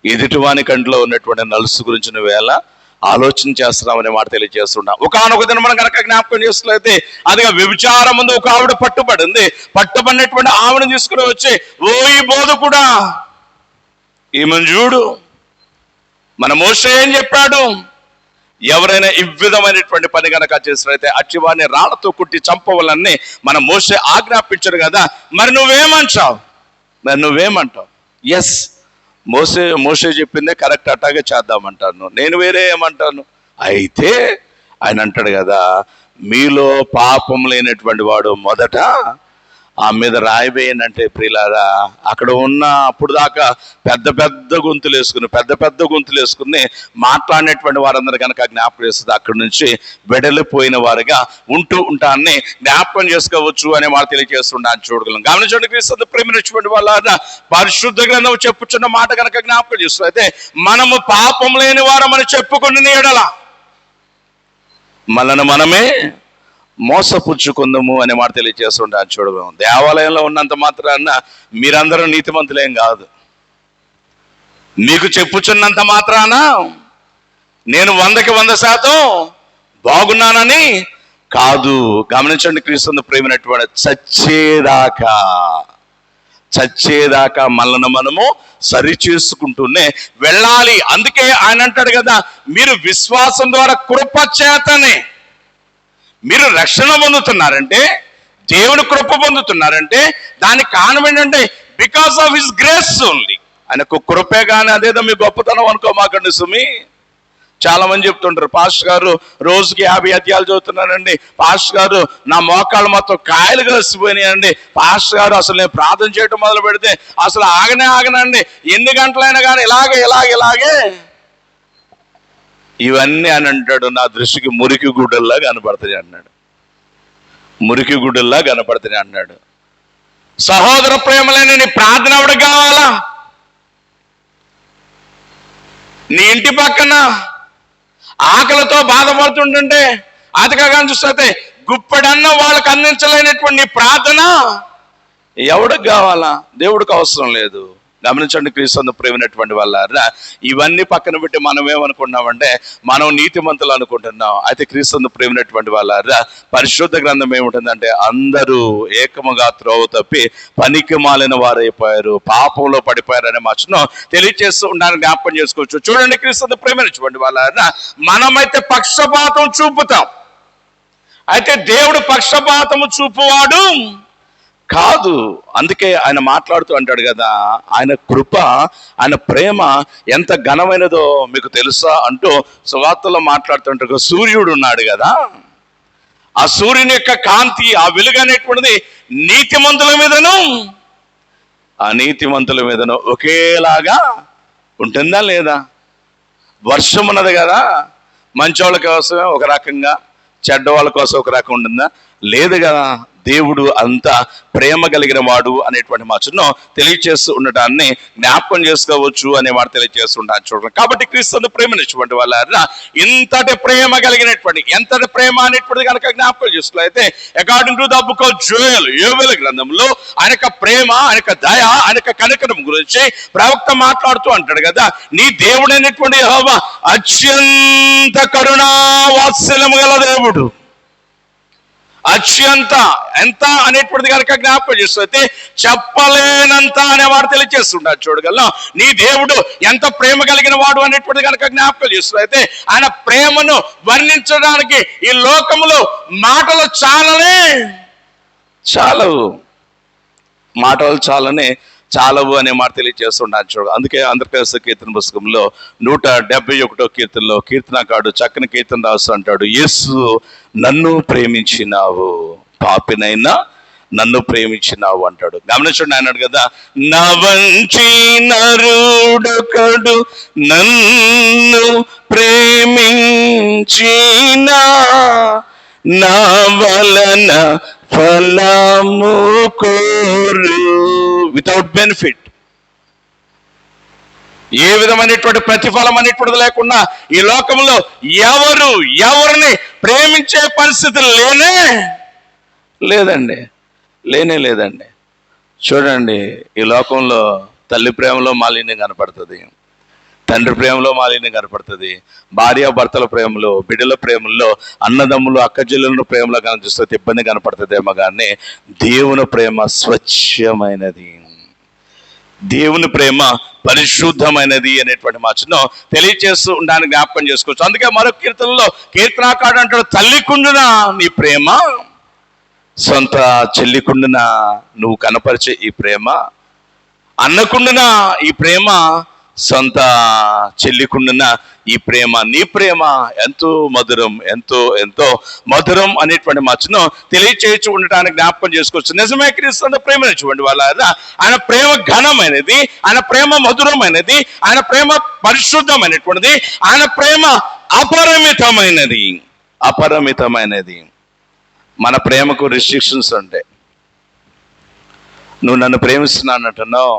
ఎదుటివాని కంటిలో ఉన్నటువంటి నలుసు గురించి నువ్వు ఎలా ఆలోచన చేస్తున్నామనే మాట తెలియజేస్తున్నా. ఒకనొక దినం మనం కనుక జ్ఞాపకం చేస్తున్నట్లయితే అదిగా వ్యభిచారం ముందు ఒక ఆవిడ పట్టుబడినటువంటి ఆవిడని తీసుకుని వచ్చి, ఓ ఈ బోధకుడా ఈమెను చూడు, మన మోషే ఏం చెప్పాడు, ఎవరైనా ఈ విధమైనటువంటి పని కనుక చేసినట్లయితే అచ్చివాడిని రాళ్లతో కుట్టి చంపవాలని మన మోషే ఆజ్ఞాపించాడు కదా, మరి నువ్వేమంటావు? ఎస్, మోషే చెప్పిందే కరెక్ట్, అట్టాగే చేద్దామంటాను, నేను వేరే ఏమంటాను? అయితే ఆయన అంటాడు కదా, మీలో పాపం లేనటువంటి వాడు మొదట ఆ మీద రాయివేయనంటే ప్రియులారా, అక్కడ ఉన్న అప్పుడు దాకా పెద్ద పెద్ద గొంతులు వేసుకుని మాట్లాడినటువంటి వారందరూ కనుక జ్ఞాపకం చేస్తుంది, అక్కడి నుంచి వెడలిపోయిన వారుగా ఉంటాన్ని జ్ఞాపకం చేసుకోవచ్చు అనే మాట తెలియజేస్తున్నాను. చూడగలం. గమనించండి, క్రీస్తు ప్రేమించినటువంటి వాళ్ళ పరిశుద్ధ గ్రంథం చెప్పుచున్న మాట కనుక జ్ఞాపకం చేస్తూ అయితే మనము పాపం లేని వారమని చెప్పుకుని ఎడల మనమే మోసపుచ్చుకుందాము అనే మాట తెలియజేస్తుంటాను. చూడము, దేవాలయంలో ఉన్నంత మాత్రాన మీరందరూ నీతిమంతులేం కాదు. మీకు చెప్పుచున్నంత మాత్రాన నేను 100కి 100% బాగున్నానని కాదు. గమనించండి, క్రీస్తు ప్రేమినటువంటి చచ్చేదాకా మనల్ని మనము సరి చేసుకుంటూనే వెళ్ళాలి. అందుకే ఆయన అంటాడు కదా, మీరు విశ్వాసం ద్వారా కృప చేతనే మీరు రక్షణ పొందుతున్నారంటే, దేవుని కృప పొందుతున్నారంటే దానికి కారణం ఏంటంటే because of his grace only. ఆయనకు కృపే కానీ అదేదో మీ గొప్పతనం అనుకోమాకండి సుమి. చాలా మంది చెప్తుంటారు, పాస్టర్ గారు రోజుకి 50 అధ్యాయాలు చదువుతున్నానండి, పాస్టర్ గారు నా మోకాళ్ళు మొత్తం కాయలు కలిసిపోయినాయండి, పాస్టర్ గారు అసలు నేను ప్రార్థన చేయడం మొదలు పెడితే అసలు ఆగనండి, ఎన్ని గంటలైనా కానీ ఇలాగే ఇవన్నీ అని అంటాడు. నా దృష్టికి మురికి గుడ్డల్లా కనపడుతుంది అన్నాడు. సహోదర ప్రేమలేని నీ ప్రార్థన ఎవరికి కావాలా? నీ ఇంటి పక్కన ఆకలితో బాధపడుతుంటుంటే అతకగా చూస్తే గుప్పెడన్న వాళ్ళకి అందించలేనటువంటి నీ ప్రార్థన ఎవడికి కావాలా? దేవుడికి అవసరం లేదు. గమనించండి, క్రీస్తు ప్రేమినటువంటి వాళ్ళ ఇవన్నీ పక్కన పెట్టి మనం ఏమనుకుంటున్నామంటే మనం నీతిమంతులు అనుకుంటున్నాం. అయితే క్రీస్తు ప్రేమినటువంటి వాళ్ళ పరిశుద్ధ గ్రంథం ఏముంటుందంటే అందరూ ఏకముగా త్రోవ తప్పి పనికి మాలిన వారైపోయారు, పాపంలో పడిపోయారు అనే మాటను తెలియజేస్తూ ఉండాలని జ్ఞాపకం చేసుకోవచ్చు. చూడండి, క్రీస్తు ప్రేమినటువంటి వాళ్ళ మనమైతే పక్షపాతం చూపుతాం, అయితే దేవుడు పక్షపాతము చూపువాడు కాదు. అందుకే ఆయన మాట్లాడుతూ అంటాడు కదా, ఆయన కృప, ఆయన ప్రేమ ఎంత ఘనమైనదో మీకు తెలుసా అంటూ సువార్తలో మాట్లాడుతుంటారు. సూర్యుడు ఉన్నాడు కదా, ఆ సూర్యుని యొక్క కాంతి, ఆ వెలుగు అనేటువంటిది నీతిమంతుల మీదను ఒకేలాగా ఉంటుందా లేదా? వర్షం ఉన్నది కదా, మంచి వాళ్ళ కోసమే ఒక రకంగా, చెడ్డ వాళ్ళ కోసం ఒక రకం ఉంటుందా? లేదు కదా. దేవుడు అంత ప్రేమ కలిగిన వాడు అనేటువంటి మాటను తెలియచేస్తూ ఉండటాన్ని జ్ఞాపకం చేసుకోవచ్చు అనే మాట తెలియచేస్తుంటాను చూడండి. కాబట్టి క్రీస్తును ప్రేమనిచ్చినటువంటి వాళ్ళ ఇంతటి ప్రేమ కలిగినటువంటి, ఎంతటి ప్రేమ అనేటువంటిది కనుక జ్ఞాపకం చేసుకున్నట్లయితే according to the book of Joel, యోవేలు గ్రంథంలో ఆయన ప్రేమ, ఆయన దయ, ఆయన కనికరం గురించి ప్రవక్త మాట్లాడుతూ అంటాడు కదా, నీ దేవుడైనటువంటి యెహోవా అత్యంత కరుణా వాత్సల్యము గల దేవుడు. అత్యంత, ఎంత అనేటువంటిది కనుక జ్ఞాపకం చేస్తే చెప్పలేనంత అనే వాడు తెలియజేస్తుంటాడు చూడగలం. నీ దేవుడు ఎంత ప్రేమ కలిగిన వాడు అనేటువంటిది కనుక జ్ఞాపకం చేస్తే ఆయన ప్రేమను వర్ణించడానికి ఈ లోకములో మాటలు చాలవు అనే మాట తెలియజేస్తున్నాను చూడ. అందుకే ఆంధ్రప్రదేశ్ కీర్తన పుస్తకంలో 171 కీర్తనలో కీర్తనకారుడు చక్కని కీర్తన రాస్తూ అంటాడు, యేసు నన్ను ప్రేమించినావు, పాపినైనా నన్ను ప్రేమించినావు అంటాడు. గమనించండి, అన్నాడు కదా, నా వంచి నరుడొకడు నన్ను ప్రేమించినా నా వలన ఫలము కోరు, వితౌట్ బెనిఫిట్, ఏ విధమైనటువంటి ప్రతిఫలం అనేటువంటిది లేకుండా ఈ లోకంలో ఎవరిని ప్రేమించే పరిస్థితి లేదండి. చూడండి, ఈ లోకంలో తల్లి ప్రేమలో మాలిన్యం కనపడుతుంది, తండ్రి ప్రేమలో మాలిన్యం కనపడుతుంది, భార్యాభర్తల ప్రేమలో, బిడ్డల ప్రేమల్లో, అన్నదమ్ములు అక్కచెల్లెల ప్రేమలో కనిపిస్తుంది ఇబ్బంది కనపడుతుందేమో కానీ దేవుని ప్రేమ స్వచ్ఛమైనది, దేవుని ప్రేమ పరిశుద్ధమైనది అనేటువంటి మాటను తెలియచేస్తూ ఉండడానికి జ్ఞాపకం చేసుకోవచ్చు. అందుకే మరొక కీర్తనలో కీర్తనాకారుడు అంటాడు, తల్లికుండున నీ ప్రేమ, సొంత చెల్లికుండున నువ్వు కనపరిచే ఈ ప్రేమ, అన్నకుండున ఈ ప్రేమ, సొంత చెల్లికుండున ఈ ప్రేమ, నీ ప్రేమ ఎంతో మధురం అనేటువంటి మాటను తెలియచేయచ్చు ఉండటానికి జ్ఞాపకం చేసుకోవచ్చు. నిజమే, క్రీస్తు ప్రేమ చూడండి వాళ్ళ, ఆయన ప్రేమ ఘనమైనది, ఆయన ప్రేమ మధురమైనది, ఆయన ప్రేమ పరిశుద్ధమైనటువంటిది, ఆయన ప్రేమ అపరిమితమైనది. మన ప్రేమకు రిస్ట్రిక్షన్స్ ఉంటాయి. నువ్వు నన్ను ప్రేమిస్తున్నానంటున్నావు,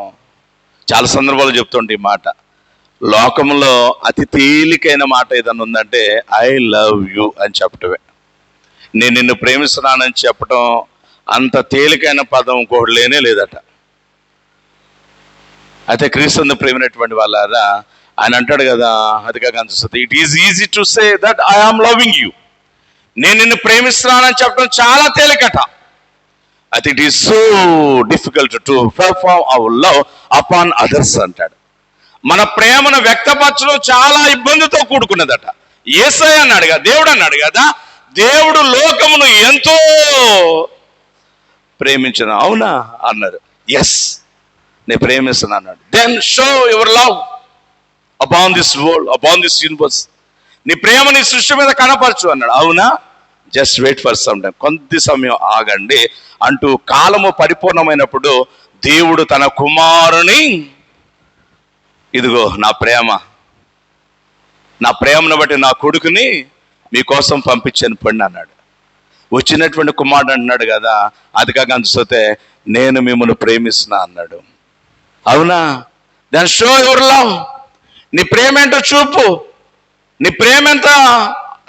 చాలా సందర్భాలు చెప్తుంటే ఈ మాట. లోకంలో అతి తేలికైన మాట ఏదన్నా ఉందంటే ఐ లవ్ యూ అని చెప్పటమే. నేను నిన్ను ప్రేమిస్తున్నానని చెప్పటం అంత తేలికైన పదం ఇంకోటి లేదట. అయితే క్రీస్తుని ప్రేమైనటువంటి వాళ్ళారా ఆయన అంటాడు కదా, అదిగా కనిపిస్తుంది, it is easy to say that I am loving you, నేను నిన్ను ప్రేమిస్తున్నానని చెప్పడం చాలా తేలికట. అయితే it is so difficult to perform our love upon others అంటాడు. మన ప్రేమను వ్యక్తపరచడం చాలా ఇబ్బందితో కూడుకున్నదట. యేసయ్య అన్నాడు కదా, దేవుడు అన్నాడు కదా, దేవుడు లోకమును ఎంతో ప్రేమించిన. అవునా అన్నారు, ఎస్ నేను ప్రేమిస్తున్నా అన్నాడు. Then show your love upon this world, upon this universe, నీ ప్రేమ నీ సృష్టి మీద కనపరచు అన్నాడు. అవునా, just wait for some time, కొద్ది సమయం ఆగండి అంటూ కాలము పరిపూర్ణమైనప్పుడు దేవుడు తన కుమారుని, ఇదిగో నా ప్రేమను బట్టి నా కొడుకుని మీకోసం పంపించాను పండి అన్నాడు. వచ్చినటువంటి కుమారుడు అంటున్నాడు కదా, అది కాక అందిస్తే నేను మిమ్మల్ని ప్రేమిస్తున్నా అన్నాడు. అవునా, దెన్ షో యువర్ లవ్, నీ ప్రేమ ఏంటో చూపు, నీ ప్రేమ ఎంత,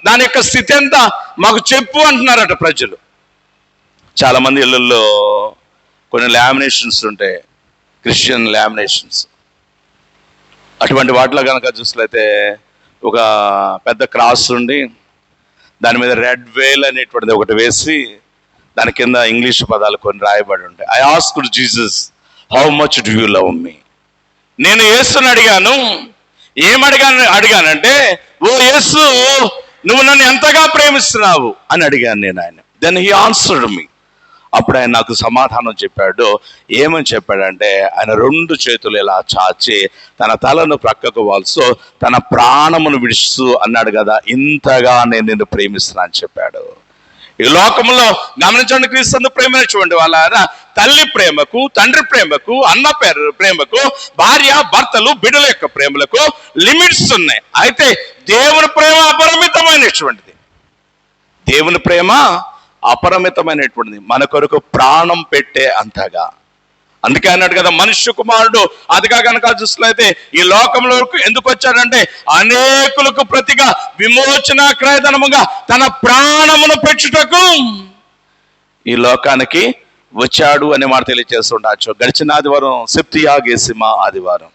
దాని యొక్క స్థితి ఎంత మాకు చెప్పు అంటున్నారట ప్రజలు. చాలామంది ఇళ్ళల్లో కొన్ని లామినేషన్స్ ఉంటాయి, క్రిస్టియన్ లామినేషన్స్. అటువంటి వాటిలో కనుక చూసినట్లయితే ఒక పెద్ద క్రాస్ ఉండి దాని మీద రెడ్ వేల్ అనేటువంటిది ఒకటి వేసి దాని కింద ఇంగ్లీష్ పదాలు కొన్ని రాయబడి ఉంటాయి. I asked Jesus how much do you love మీ. నేను యేసుని అడిగాను, అడిగానంటే ఓ యేసు నువ్వు నన్ను ఎంతగా ప్రేమిస్తున్నావు అని అడిగాను నేను ఆయన. దెన్ హీ ఆన్సర్డ్ మీ. అప్పుడు ఆయన నాకు సమాధానం చెప్పాడు. ఏమని చెప్పాడంటే, ఆయన 2 చేతులు ఇలా చాచి తన తలను ప్రక్కకు వాల్స్తూ తన ప్రాణమును విడుస్తూ అన్నాడు కదా, ఇంతగా నేను నిన్ను ప్రేమిస్తున్నా అని చెప్పాడు. ఈ లోకంలో గమనించండి, క్రీస్తును ప్రేమించండి వాళ్ళ తల్లి ప్రేమకు, తండ్రి ప్రేమకు, అన్న ప్రేమకు, భార్య భర్తలు బిడ్డల యొక్క ప్రేమలకు లిమిట్స్ ఉన్నాయి. అయితే దేవుని ప్రేమ అపరిమితమైనటువంటిది. దేవుని ప్రేమ అపరిమితమైనటువంటిది, మన కొరకు ప్రాణం పెట్టే అంతగా. అందుకే అన్నాడు కదా, మనుష్య కుమారుడు అదిగా కనుక చూసినట్లయితే ఈ లోకంలోకి ఎందుకు వచ్చాడంటే అనేకులకు ప్రతిగా విమోచన క్రయధనముగా తన ప్రాణమును పెట్టుటకు ఈ లోకానికి వచ్చాడు అనే మాట తెలియజేస్తుండొచ్చు. గడిచిన ఆదివారం సెప్తియాగేసిమా ఆదివారం,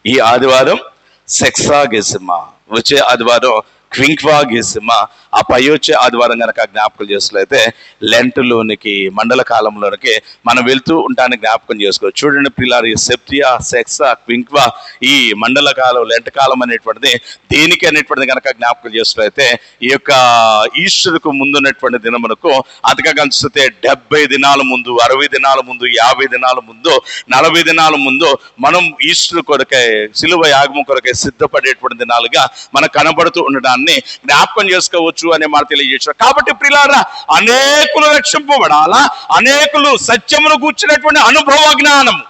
ఈ ఆదివారం సెక్సాగేసిమా, వచ్చే ఆదివారం క్వింక్వాగేసిమా, ఆ పై వచ్చే ఆదివారం కనుక జ్ఞాపకం చేసినట్లయితే లెంట్లోనికి, మండల కాలంలోనికి మనం వెళ్తూ ఉంటానికి జ్ఞాపకం చేసుకోవచ్చు. చూడండి పిల్లలు, ఈ సెప్తియా, సెక్సా, క్వింక్వా, ఈ మండల కాలం, లెంట్ కాలం అనేటువంటిది దేనికి అనేటువంటిది కనుక జ్ఞాపకం చేసినట్లయితే ఈ యొక్క ఈస్టర్కు ముందున్నటువంటి దినమునకు అదిగా కలిసితే 70 దినాల ముందు, 60 దినాల ముందు, 50 దినాల ముందు, 40 దినాల ముందు మనం ఈస్టర్ కొరకై, సిలువ యాగము కొరకై సిద్ధపడేటువంటి దినాలుగా మనకు కనబడుతూ ఉండడాన్ని జ్ఞాపకం చేసుకోవచ్చు అనే మాట తెలియజేశారు. కాబట్టి ప్రియులారా, అనేకులు రక్షింపబడాలా, అనేకులు సత్యమును కూర్చున్నటువంటి అనుభవ జ్ఞానము,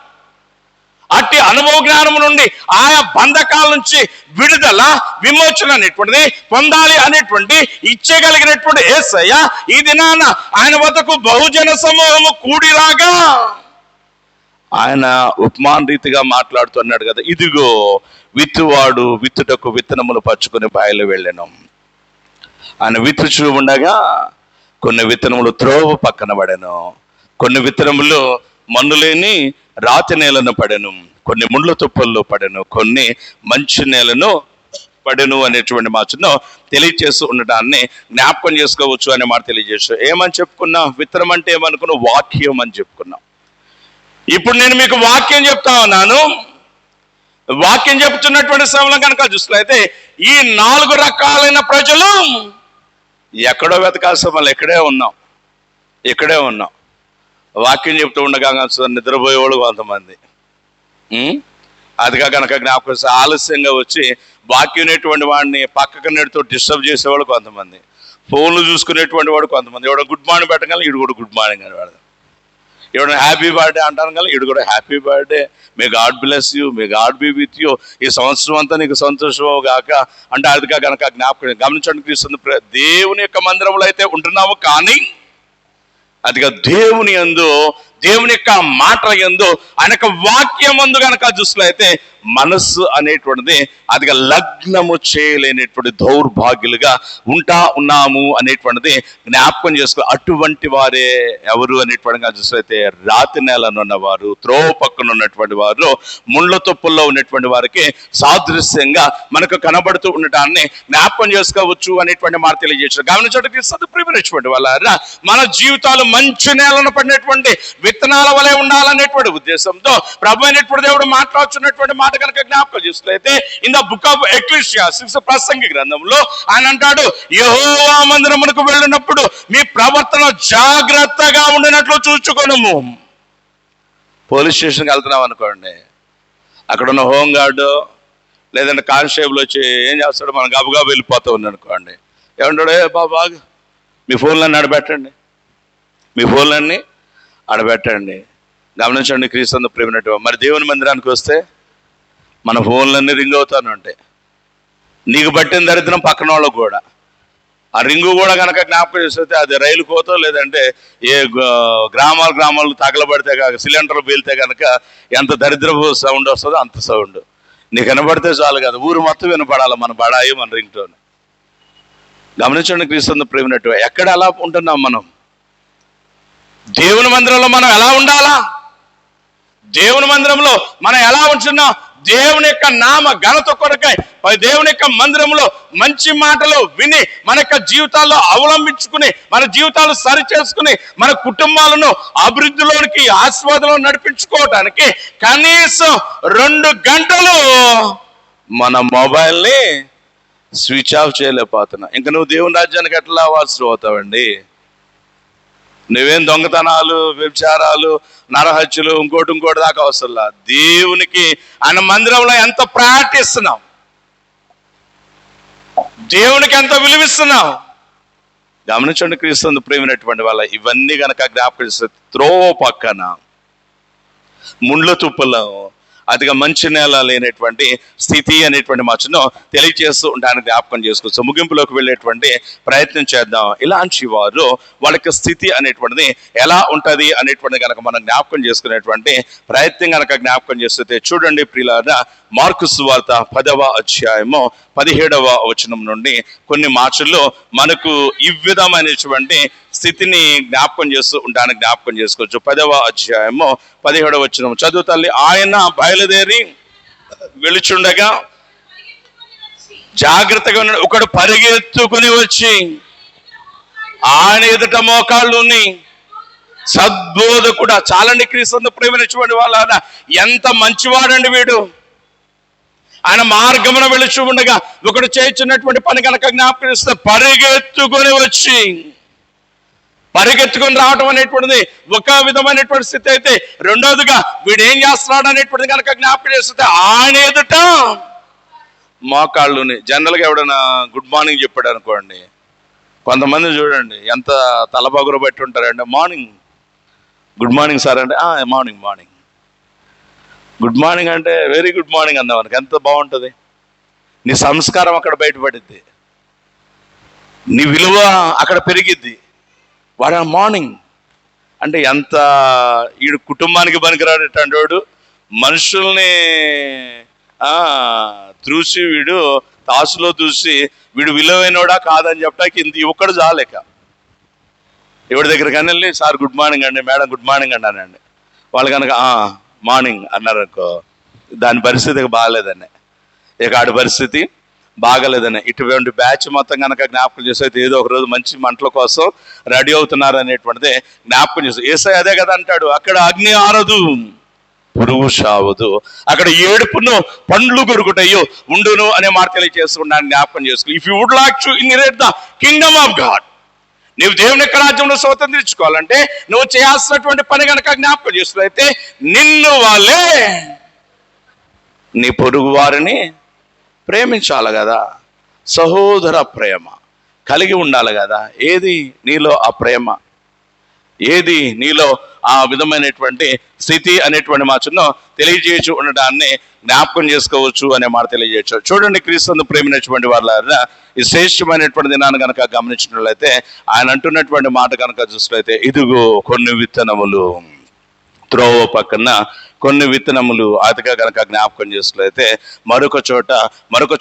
అట్టి అనుభవ జ్ఞానం నుండి ఆయా బంధకాల నుంచి విడుదల, విమోచన అనేటువంటిది పొందాలి అనేటువంటి ఇచ్చేయగలిగినటువంటి యేసయ్య ఈ దినాన ఆయన వద్దకు బహుజన సమూహము కూడిరాగా ఆయన ఉపమాన రీతిగా మాట్లాడుతున్నాడు కదా, ఇదిగో విత్తువాడు విత్తుటకు విత్తనములు పరుచుకుని బాయిలో వెళ్ళాను. ఆయన విత్తుచూ ఉండగా కొన్ని విత్తనములు త్రోవ పక్కన పడాను, కొన్ని విత్తనములు మన్ను లేని రాతి నేలను పడెను, కొన్ని ముళ్ళ తుప్పల్లో పడెను, కొన్ని మంచి నేలను పడెను అనేటువంటి మాటను తెలియజేస్తూ ఉండడాన్ని జ్ఞాపకం చేసుకోవచ్చు అనే మాట తెలియజేస్తూ ఏమని చెప్పుకున్నాం? విత్తనం అంటే ఏమనుకున్నాం? వాక్యం అని చెప్పుకున్నాం. ఇప్పుడు నేను మీకు వాక్యం చెప్తా ఉన్నాను. వాక్యం చెప్తున్నటువంటి సమయంలో కనుక చూసినట్లయితే ఈ 4 రకాలైన ప్రజలు ఎక్కడో వెతకాల్సిన వాళ్ళు ఇక్కడే ఉన్నాం. వాక్యం చెప్తూ ఉండగా నిద్రపోయేవాళ్ళు కొంతమంది, అదిగా కనుక జ్ఞాపకం ఆలస్యంగా వచ్చి వాక్యం అనేటువంటి వాడిని పక్కకు నెడుతూ డిస్టర్బ్ చేసేవాళ్ళు కొంతమంది, ఫోన్లు చూసుకునేటువంటి వాడు కొంతమంది, ఎవడో గుడ్ మార్నింగ్ పెట్టగల ఈడు కూడా గుడ్ మార్నింగ్ అని వాడు, ఎవడో హ్యాపీ బర్త్డే అంటాను కదా ఈడు కూడా happy birthday, may God bless you, may God be with you, ఈ సంవత్సరం అంతా నీకు సంతోషం గాక అంటే అదిగా కనుక జ్ఞాపకం గమనించండి. క్రీస్తు దేవుని యొక్క మందిరంలో అయితే ఉంటున్నాము, కానీ అదిగా దేవుని యందు, దేవుని యొక్క మాటల యందు, ఆయన యొక్క వాక్యం యందు కనుక చూసినట్లయితే మనస్సు అనేటువంటిది అదిగా లగ్నము చేయలేనటువంటి దౌర్భాగ్యులుగా ఉన్నాము అనేటువంటిది జ్ఞాపకం చేసుకో. అటువంటి వారే ఎవరు అనేటువంటిగా చూసినట్లయితే రాతి నేలను ఉన్నవారు, త్రోవ పక్కన ఉన్నటువంటి వారు, ముళ్ళ తుప్పుల్లో ఉన్నటువంటి వారికి సాదృశ్యంగా మనకు కనబడుతూ ఉండటాన్ని జ్ఞాపకం చేసుకోవచ్చు అనేటువంటి మాట తెలియజేశారు. గమనించడానికి సదుప్రియమైనటువంటి వాళ్ళ మన జీవితాలు మంచి నేలను పడినటువంటి విత్తనాల వలె ఉండాలనేటువంటి ఉద్దేశంతో ప్రభు అయినటువంటి దేవుడు మాట్లాడుతున్నటువంటి మాట కనుక జ్ఞాపకం చేసినట్లయితే ఇన్ ద బుక్ ఆఫ్ ఎక్లీషియాస్టిక్స్ ప్రసంగి గ్రంథంలో ఆయన అంటాడు, యెహోవా మందిరమునకు వెళ్ళినప్పుడు మీ ప్రవర్తన జాగ్రత్తగా ఉండినట్లు చూచుకొనుము. పోలీస్ స్టేషన్కి వెళ్తున్నాం అనుకోండి, అక్కడ ఉన్న హోంగార్డు లేదంటే కానిస్టేబుల్ వచ్చి ఏం చేస్తాడు, మనం గబగబా వెళ్ళిపోతూ ఉంది అనుకోండి, ఏమంటాడు, బాబా మీ ఫోన్లన్నీ ఆడబెట్టండి, మీ ఫోన్లన్నీ ఆడబెట్టండి. గమనించండి క్రీస్తు ప్రేమినట్టు. మరి దేవుని మందిరానికి వస్తే మన ఫోన్లన్నీ రింగ్ అవుతాను ఉంటాయి. నీకు పట్టిన దరిద్రం పక్కన వాళ్ళకు కూడా ఆ రింగు కూడా కనుక జ్ఞాపకం చేస్తే అది రైలు కోతో లేదంటే ఏ గ్రామాలు తగలబడితే కాక సిలిండర్లు పేలితే కనుక ఎంత దరిద్రపు సౌండ్ వస్తుందో అంత సౌండ్ నీకు వినపడితే చాలు కదా, ఊరు మొత్తం వినపడాలి మన బడాయి, మన రింగ్ టోన్. గమనించండి క్రీస్తు ప్రేమినట్టు. ఎక్కడ అలా ఉంటున్నాం మనం? దేవుని మందిరంలో మనం ఎలా ఉండాలా? దేవుని మందిరంలో మనం ఎలా ఉంటున్నాం? దేవుని యొక్క నామ ఘనత కొరకై దేవుని యొక్క మందిరంలో మంచి మాటలు విని మన యొక్క జీవితాల్లో అవలంబించుకుని, మన జీవితాలు సరి చేసుకుని, మన కుటుంబాలను అభివృద్ధిలోనికి, ఆశీర్వాదంలో నడిపించుకోవడానికి కనీసం 2 గంటలు మన మొబైల్ని స్విచ్ ఆఫ్ చేయలేకపోతున్నా. ఇంకా నువ్వు దేవుని రాజ్యానికి ఎట్లా వారసుడు అవుతావండి? నువ్వేం దొంగతనాలు, వ్యభిచారాలు, నరహత్యలు ఇంకోటి దాకా అవసరంలా. దేవునికి ఆయన మందిరంలో ఎంత ప్రార్థిస్తున్నావు, దేవునికి ఎంత విలువిస్తున్నావు, గమనించండి క్రీస్తు ప్రేమైనటువంటి వాళ్ళ, ఇవన్నీ కనుక జ్ఞాపకం చేస్తే త్రోవ పక్కన ముండ్ల తుప్పలో అదిగా మంచి నేల లేనటువంటి స్థితి అనేటువంటి మచ్చను తెలియజేస్తూ ఉండడానికి జ్ఞాపకం చేసుకోవచ్చు. ముగింపులోకి వెళ్ళేటువంటి ప్రయత్నం చేద్దాం. ఇలాంటి వారు వాళ్ళకి స్థితి అనేటువంటిది ఎలా ఉంటుంది అనేటువంటిది కనుక మనం జ్ఞాపకం చేసుకునేటువంటి ప్రయత్నం కనుక జ్ఞాపకం చేస్తే చూడండి ప్రియులారా, మార్కు సువార్త 10వ అధ్యాయము 17వ వచనం నుండి కొన్ని మాటల్లో మనకు ఈ విధమైనటువంటి స్థితిని జ్ఞాపకం చేస్తూ ఉండడానికి జ్ఞాపకం చేసుకోవచ్చు. 10వ అధ్యాయము 17వ వచనం చదువు తల్లి. ఆయన బయలుదేరి వెళుచుండగా జాగ్రత్తగా ఉన్నాడు. ఒకడు పరిగెత్తుకుని వచ్చి ఆయన ఎదుట మోకాళ్ళుని సద్బోధకుడా. చాలండి క్రీస్తు ప్రేమించుకోండి వాళ్ళ, ఎంత మంచివాడండి వీడు. ఆయన మార్గమున వెళుచు ఉండగా ఒకడు చేయుచున్నటువంటి పని కనుక జ్ఞాపకం చేస్తే పరిగెత్తుకొని వచ్చి, పరిగెత్తుకొని రావడం అనేటువంటిది ఒక విధమైనటువంటి స్థితి అయితే, రెండోదిగా వీడు ఏం చేస్తున్నాడు అనేటువంటిది కనుక జ్ఞాపకం చేస్తే ఆయన ఎదుట మోకాళ్ళుని. జనరల్గా ఎవడైనా గుడ్ మార్నింగ్ చెప్పాడు అనుకోండి, కొంతమంది చూడండి ఎంత తలపగురు బట్టి ఉంటారండి. మార్నింగ్, గుడ్ మార్నింగ్ సార్ అంటే మార్నింగ్ మార్నింగ్, గుడ్ మార్నింగ్ అంటే వెరీ గుడ్ మార్నింగ్ అన్నావు మనకి ఎంత బాగుంటుంది. నీ సంస్కారం అక్కడ బయటపడిద్ది, నీ విలువ అక్కడ పెరిగిద్ది. వాడు మార్నింగ్ అంటే ఎంత వీడు కుటుంబానికి పనికిరాడేటంటోడు, మనుషుల్ని చూసి వీడు తాసులో చూసి వీడు విలువైనోడా కాదని చెప్పడానికి ఇంత ఒక్కడు చాలేక ఎవరి దగ్గర కానీ వెళ్ళి సార్ గుడ్ మార్నింగ్ అండి, మేడం గుడ్ మార్నింగ్ అన్నానండి, వాళ్ళు కనుక మార్నింగ్ అన్నారు అనుకో, దాని పరిస్థితి బాగలేదని, ఇక ఆడి పరిస్థితి బాగలేదని. ఇటువంటి బ్యాచ్ మొత్తం కనుక జ్ఞాపకం చేస్తే ఏదో ఒక రోజు మంచి మంటల కోసం రెడీ అవుతున్నారు అనేటువంటిదే జ్ఞాపకం చేస్తారు. యేసయ్య అదే కదా అంటాడు, అక్కడ అగ్ని ఆరదు పురుగు సావదు, అక్కడ ఏడుపును పండ్లు కొరుకుటయ్యో ఉండును అనే మాట తెలియజేస్తున్నాను జ్ఞాపకం చేసుకో. If you would like to inherit the kingdom of God, నీవు దేవుని యొక్క రాజ్యంలో స్వతంత్రించుకోవాలంటే నువ్వు చేయాల్సినటువంటి పని కనుక జ్ఞాపకం చేస్తున్నైతే నిన్ను వాళ్ళే నీ పొరుగు వారిని ప్రేమించాలి కదా, సహోదర ప్రేమ కలిగి ఉండాలి కదా. ఏది నీలో ఆ ప్రేమ, ఏది నీలో ఆ విధమైనటువంటి స్థితి అనేటువంటి మాటను తెలియజేయచ్చు ఉండడాన్ని జ్ఞాపకం చేసుకోవచ్చు అనే మాట తెలియజేయచ్చు. చూడండి క్రీస్తును ప్రేమించినటువంటి వాళ్ళ ఈ శ్రేష్టమైనటువంటి దినాన్ని కనుక గమనించినట్లయితే ఆయన అంటున్నటువంటి మాట కనుక చూసినట్లయితే, ఇదిగో కొన్ని విత్తనములు త్రోవ పక్కన కొన్ని విత్తనములు అతిగా కనుక జ్ఞాపకం చేసినట్లయితే మరొక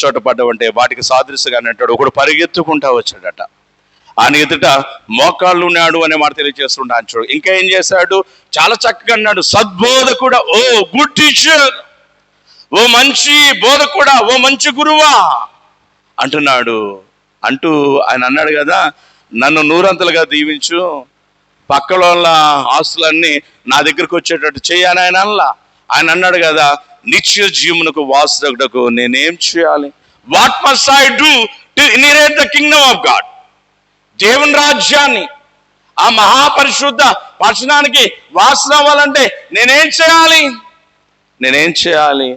చోట పడ్డవంటే వాటికి సాదృశ్యంగా అంటాడు. ఒకడు పరిగెత్తుకుంటా వచ్చాడట, ఆయన ఎదుట మోకాళ్ళు ఉన్నాడు అనే మాట తెలియజేస్తుంటా చూడు. ఇంకా ఏం చేశాడు, చాలా చక్కగా అన్నాడు, సద్బోధకుడా, ఓ గుడ్ టీచర్, ఓ మంచి బోధకుడా, ఓ మంచి గురువా అంటున్నాడు. అంటూ ఆయన అన్నాడు కదా, నన్ను నూరంతలుగా దీవించు, పక్కల వాళ్ళ ఆస్తులన్నీ నా దగ్గరకు వచ్చేటట్టు చేయని ఆయన అల్లా. ఆయన అన్నాడు కదా, నిత్య జీవమునకు వాసుడకు నేనేం చేయాలి, what must I do to inherit the kingdom of God, దేవుని రాజ్యాన్ని ఆ మహాపరిశుద్ధ పట్టణానికి వాసన అవ్వాలంటే నేనేం చేయాలి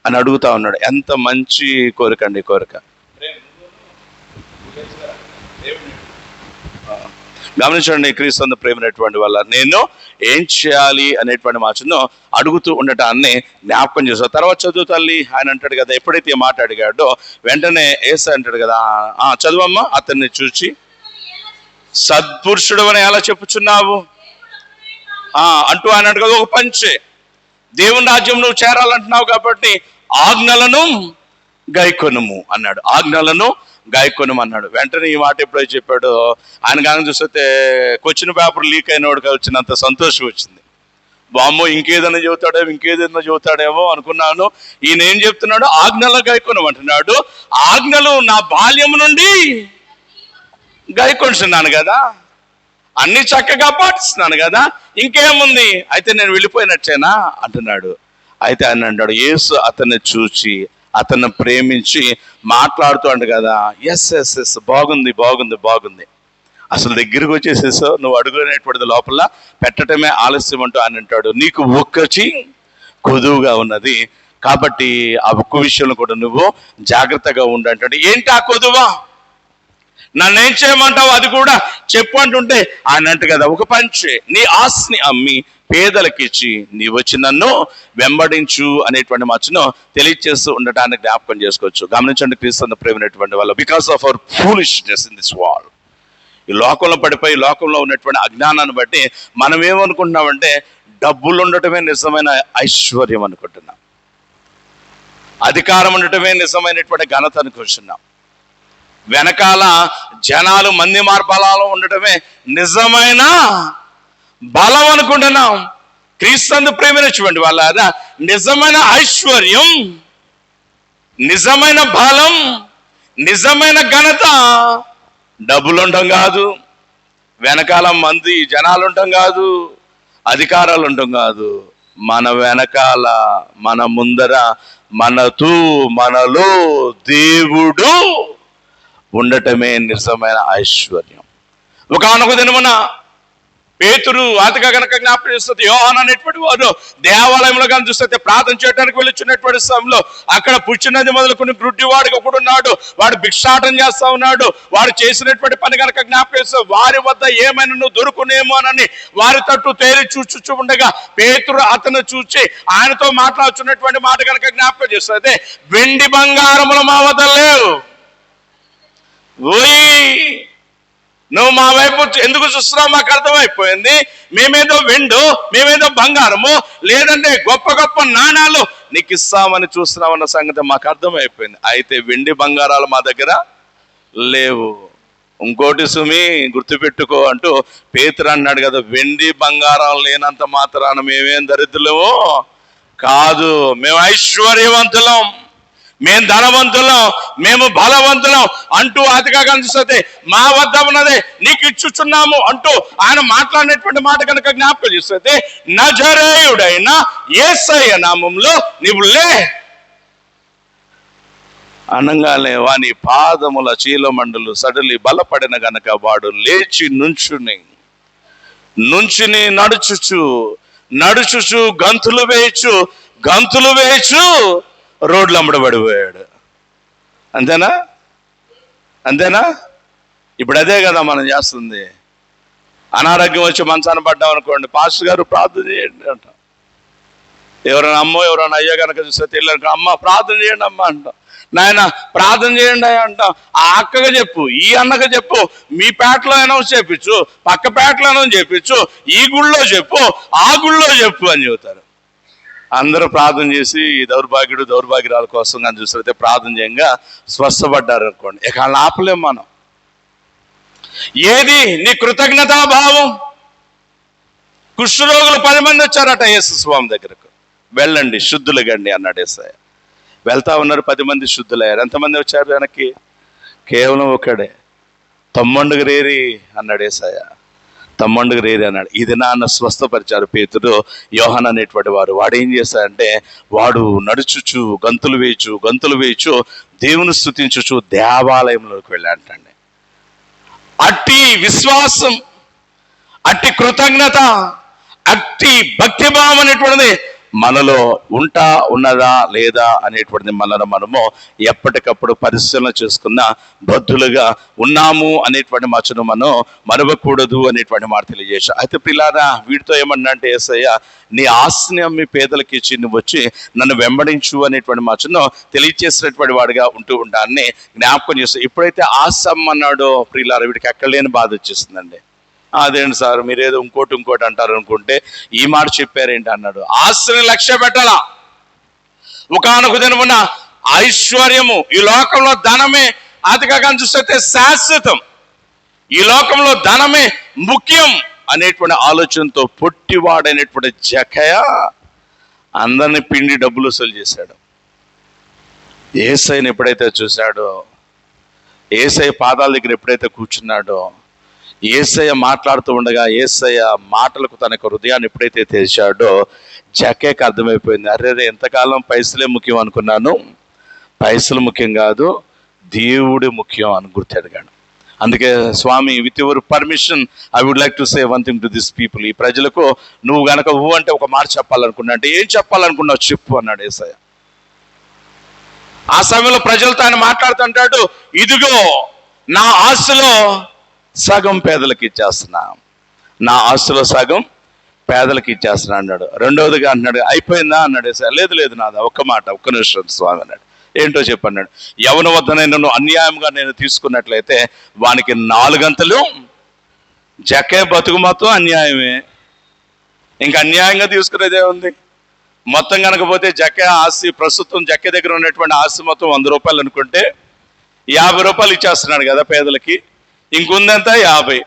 అని అడుగుతా ఉన్నాడు. ఎంత మంచి కోరిక అండి, కోరిక. గమనించండి క్రీస్తు ప్రేమైనటువంటి వల్ల నేను ఏం చేయాలి అనేటువంటి మాటను అడుగుతూ ఉండటాన్ని జ్ఞాపకం చేస్తాను. తర్వాత చదువు తల్లి ఆయన అంటాడు కదా, ఎప్పుడైతే మాట అడిగాడో వెంటనే యేసయ్య అంటాడు కదా, చదువమ్మా, అతన్ని చూచి సద్పురుషుడు అని ఎలా చెప్పుచున్నావు అంటూ ఆయన కదా, ఒక పంచే దేవుని రాజ్యం నువ్వు చేరాలంటున్నావు కాబట్టి ఆజ్ఞలను గైకొనుము అన్నాడు, ఆజ్ఞలను గాయకొనం అన్నాడు. వెంటనే ఈ మాట ఎప్పుడైతే చెప్పాడో ఆయన కానీ చూస్తే క్వశ్చన్ పేపర్ లీక్ అయినోడికి వచ్చినంత సంతోషం వచ్చింది. బామ్మో ఇంకేదైనా చెబుతాడేమో అనుకున్నాను. ఈయన ఏం చెప్తున్నాడు, ఆజ్ఞలు గాయకొనం అంటున్నాడు. ఆజ్ఞలు నా బాల్యం నుండి గాయకొంటున్నాను కదా, అన్ని చక్కగా పాటిస్తున్నాను కదా, ఇంకేముంది, అయితే నేను వెళ్ళిపోయినట్టేనా అంటున్నాడు. అయితే ఆయన అన్నాడు, యేసు అతన్ని చూచి అతన్ని ప్రేమించి మాట్లాడుతూ అంట కదా, ఎస్ బాగుంది, అసలు దగ్గరికి వచ్చేసేసో నువ్వు అడుగునేటువంటిది లోపల పెట్టడమే ఆలస్యం అంటూ ఆయన అంటాడు, నీకు ఒక్కచి కొదువుగా ఉన్నది కాబట్టి ఆ ఒక్క విషయంలో కూడా నువ్వు జాగ్రత్తగా ఉండంటాడు. ఏంటి ఆ కొదువా? నన్ను ఏం చేయమంటావు అది కూడా చెప్పు అంటుంటే ఆయన అంట కదా, ఒక పని చేయి, నీ ఆస్తిని అమ్మి పేదలకు ఇచ్చి నీ వచ్చి నన్ను వెంబడించు అనేటువంటి మచ్చను తెలియచేస్తూ ఉండటానికి జ్ఞాపకం చేసుకోవచ్చు. గమనించండి క్రీస్తు ప్రేమైనటువంటి వాళ్ళు, because of our foolishness in this world, ఈ లోకంలో పడిపోయి లోకంలో ఉన్నటువంటి అజ్ఞానాన్ని బట్టి మనం ఏమనుకుంటున్నామంటే డబ్బులు ఉండటమే నిజమైన ఐశ్వర్యం అనుకుంటున్నాం, అధికారం ఉండటమే నిజమైనటువంటి ఘనత అనుకుంటున్నాం, వెనకాల జనాలు మంది మార్బలాలు ఉండటమే నిజమైన బలం అనుకుంటున్నాం. క్రీస్తు ప్రేమించినటువంటి వాళ్ళ నిజమైన ఐశ్వర్యం, నిజమైన బలం, నిజమైన ఘనత డబ్బులు ఉండటం కాదు, వెనకాల మంది జనాలు ఉండటం కాదు, అధికారాలు ఉండటం కాదు, మన వెనకాల మన ముందర మనలో దేవుడు ఉండటమే నిజమైన ఐశ్వర్యం. ఒకానొక దినమున పేతురు అతిగా కనుక జ్ఞాపకం చేస్తుంది, యోహాను అనేటువంటి వారు దేవాలయంలో కానీ చూస్తే ప్రార్థన చేయడానికి వెళ్ళొచ్చినటువంటి సమయంలో అక్కడ పుచ్చినది మొదలుకొని గుడ్డివాడికి ఒకడున్నాడు, వాడు భిక్షాటం చేస్తా ఉన్నాడు. వాడు చేసినటువంటి పని కనుక జ్ఞాపకం చేస్తే వారి వద్ద ఏమైనా దొరుకునేమోనని వారి తట్టు తేలి చూచు ఉండగా పేతురు అతను చూచి ఆయనతో మాట్లాడుతున్నటువంటి మాట కనుక జ్ఞాపకం చేస్తుంది, వెండి బంగారములు మా వద్ద లేవు, నువ్వు మా వైపు ఎందుకు చూస్తున్నావు మాకు అర్థమైపోయింది, మేమేదో వెండు, మేమేదో బంగారము, లేదంటే గొప్ప గొప్ప నాణాలు నీకు ఇస్తామని చూస్తున్నామన్న సంగతి మాకు అర్థమైపోయింది. అయితే వెండి బంగారాలు మా దగ్గర లేవు. ఇంకోటి సుమి గుర్తుపెట్టుకో అంటూ పేతురు అన్నాడు కదా, వెండి బంగారాలు లేనంత మాత్రాన మేమేం దరిద్రులము కాదు, మేము ఐశ్వర్యవంతులం, మేము ధనవంతులం, మేము బలవంతులం అంటూ అతిగా కనిపిస్తుంది, మా వద్ద ఉన్నదే నీకు ఇచ్చుచున్నాము అంటూ ఆయన మాట్లాడినటువంటి మాట కనుక జ్ఞాపకం చేస్తే, నజరేయుడైన యేసయ్య నామములో నీవు లే అనగానే వాని పాదముల చీలమండలు సడలి బలపడిన గనక వాడు లేచి నుంచుని నడుచుచు గంతులు వేయచ్చు రోడ్లు అమ్మడబడిపోయాడు. అంతేనా? ఇప్పుడు అదే కదా మనం చేస్తుంది. అనారోగ్యం వచ్చి మంచాన పడ్డాం అనుకోండి, పాస్టర్ గారు ప్రార్థన చేయండి అంట. ఎవరైనా అమ్మో ఎవరైనా అయ్యా కనుక చూస్తే తెలియక అమ్మ ప్రార్థన చేయండి అమ్మ అంటాం, నాయన ప్రార్థన చేయండి అయ్యా అంటాం. ఆ అక్కగా చెప్పు, ఈ అన్నగా చెప్పు, మీ పేటలో అనౌన్స్ చేయించు, పక్క పేటలో అనౌన్స్ చేయించు, ఈ గుళ్ళో చెప్పు, ఆ గుళ్ళో చెప్పు అని చెబుతారు. అందరూ ప్రార్థన చేసి ఈ దౌర్భాగ్యురాల కోసం కానీ చూస్తే ప్రార్థన చేయంగా స్వస్థపడ్డారు అనుకోండి, ఇక ఆపలేం మనం. ఏది నీ కృతజ్ఞతాభావం? కుష్ఠరోగులు 10 మంది వచ్చారట యేసు స్వామి దగ్గరకు, వెళ్ళండి శుద్ధులుగండి అన్నాడు యేసయ్య. వెళ్తా ఉన్నారు, 10 మంది శుద్ధులయ్యారు. ఎంతమంది వచ్చారు వెనక్కి? కేవలం ఒకడే. తమ్మండుగు రేరి అన్నాడు యేసయ్య, తమ్మండుగు రేరి అన్నాడు. ఇది నాన్న స్వస్థపరిచారు పేతురు, యోహాను అనేటువంటి వారు. వాడు ఏం చేశాడంటే వాడు నడుచుచు గంతులు వేయచ్చు దేవుని స్తుతించుచు దేవాలయంలోకి వెళ్ళాడండి. అట్టి విశ్వాసం, అట్టి కృతజ్ఞత, అట్టి భక్తిభావం అనేటువంటిది మనలో ఉన్నదా లేదా అనేటువంటిది మనము ఎప్పటికప్పుడు పరిశీలన చేసుకున్న బద్ధులుగా ఉన్నాము అనేటువంటి మచ్చను మనం మరవకూడదు అనేటువంటి మాట తెలియజేశా. అయితే పిల్లారా, వీటితో ఏమన్నా అంటే యేసయ్య నీ ఆస్తిని అమ్మి పేదలకి ఇచ్చి నువ్వు వచ్చి నన్ను వెంబడించు అనేటువంటి మచ్చను తెలియచేసినటువంటి వాడిగా ఉంటూ ఉంటాన్ని జ్ఞాపకం చేస్తా. ఎప్పుడైతే ఆస్తి అమ్మన్నాడో ప్రియులారా, వీడికి ఎక్కడ లేని బాధ వచ్చేసిందండి. అదేంటి సార్ మీరేదో ఇంకోటి అంటారు అనుకుంటే ఈ మాట చెప్పారేంటి అన్నాడు. ఆస్తిని లక్ష్య పెట్టాలా? ఒకానొక దినమున ఐశ్వర్యము, ఈ లోకంలో ధనమే అతిగా చూస్తే శాశ్వతం, ఈ లోకంలో ధనమే ముఖ్యం అనేటువంటి ఆలోచనతో పొట్టివాడైనటువంటి జక్కయ్య అందరిని పిండి డబ్బులు వసూలు చేశాడు. యేసయ్యని ఎప్పుడైతే చూశాడో, యేసయ్య పాదాల దగ్గర ఎప్పుడైతే కూర్చున్నాడో, యేసయ్య మాట్లాడుతూ ఉండగా యేసయ్య మాటలకు తన హృదయాన్ని ఎప్పుడైతే తెరిచాడో జక్కయ్యకి అర్థమైపోయింది, అరే ఎంతకాలం పైసలే ముఖ్యం అనుకున్నాను, పైసలు ముఖ్యం కాదు దేవుడు ముఖ్యం అని గుర్తెరిగాడు. అందుకే స్వామి, with your permission I would like to say one thing to this people. ఈ ప్రజలకు నువ్వు గనక అంటే ఒక మాట చెప్పాలనుకున్నా అంటే ఏం చెప్పాలనుకున్నావు చెప్పు అన్నాడు యేసయ్య. ఆ సమయంలో ప్రజలతో ఆయన మాట్లాడుతుంటాడు, ఇదిగో నా ఆస్తిలో సగం పేదలకు ఇచ్చేస్తున్నా, నా ఆస్తిలో సగం పేదలకు ఇచ్చేస్తున్నా అన్నాడు. రెండవదిగా అంటున్నాడు, అయిపోయిందా అన్నాడు. లేదు లేదు నాదా, ఒక్క నిమిషం స్వామి అన్నాడు. ఏంటో చెప్పన్నాడు, ఎవరి వద్దనైనా నువ్వు అన్యాయంగా నేను తీసుకున్నట్లయితే వానికి 4 గంటలు జక్కే బతుకు మొత్తం అన్యాయమే. ఇంకా అన్యాయంగా తీసుకునేదే ఉంది. మొత్తం కనుకపోతే జక్కే ఆస్తి, ప్రస్తుతం జక్కే దగ్గర ఉన్నటువంటి ఆస్తి మొత్తం 100 రూపాయలు అనుకుంటే 50 రూపాయలు ఇచ్చేస్తున్నాడు కదా పేదలకి. ఇంకుందంతా 50.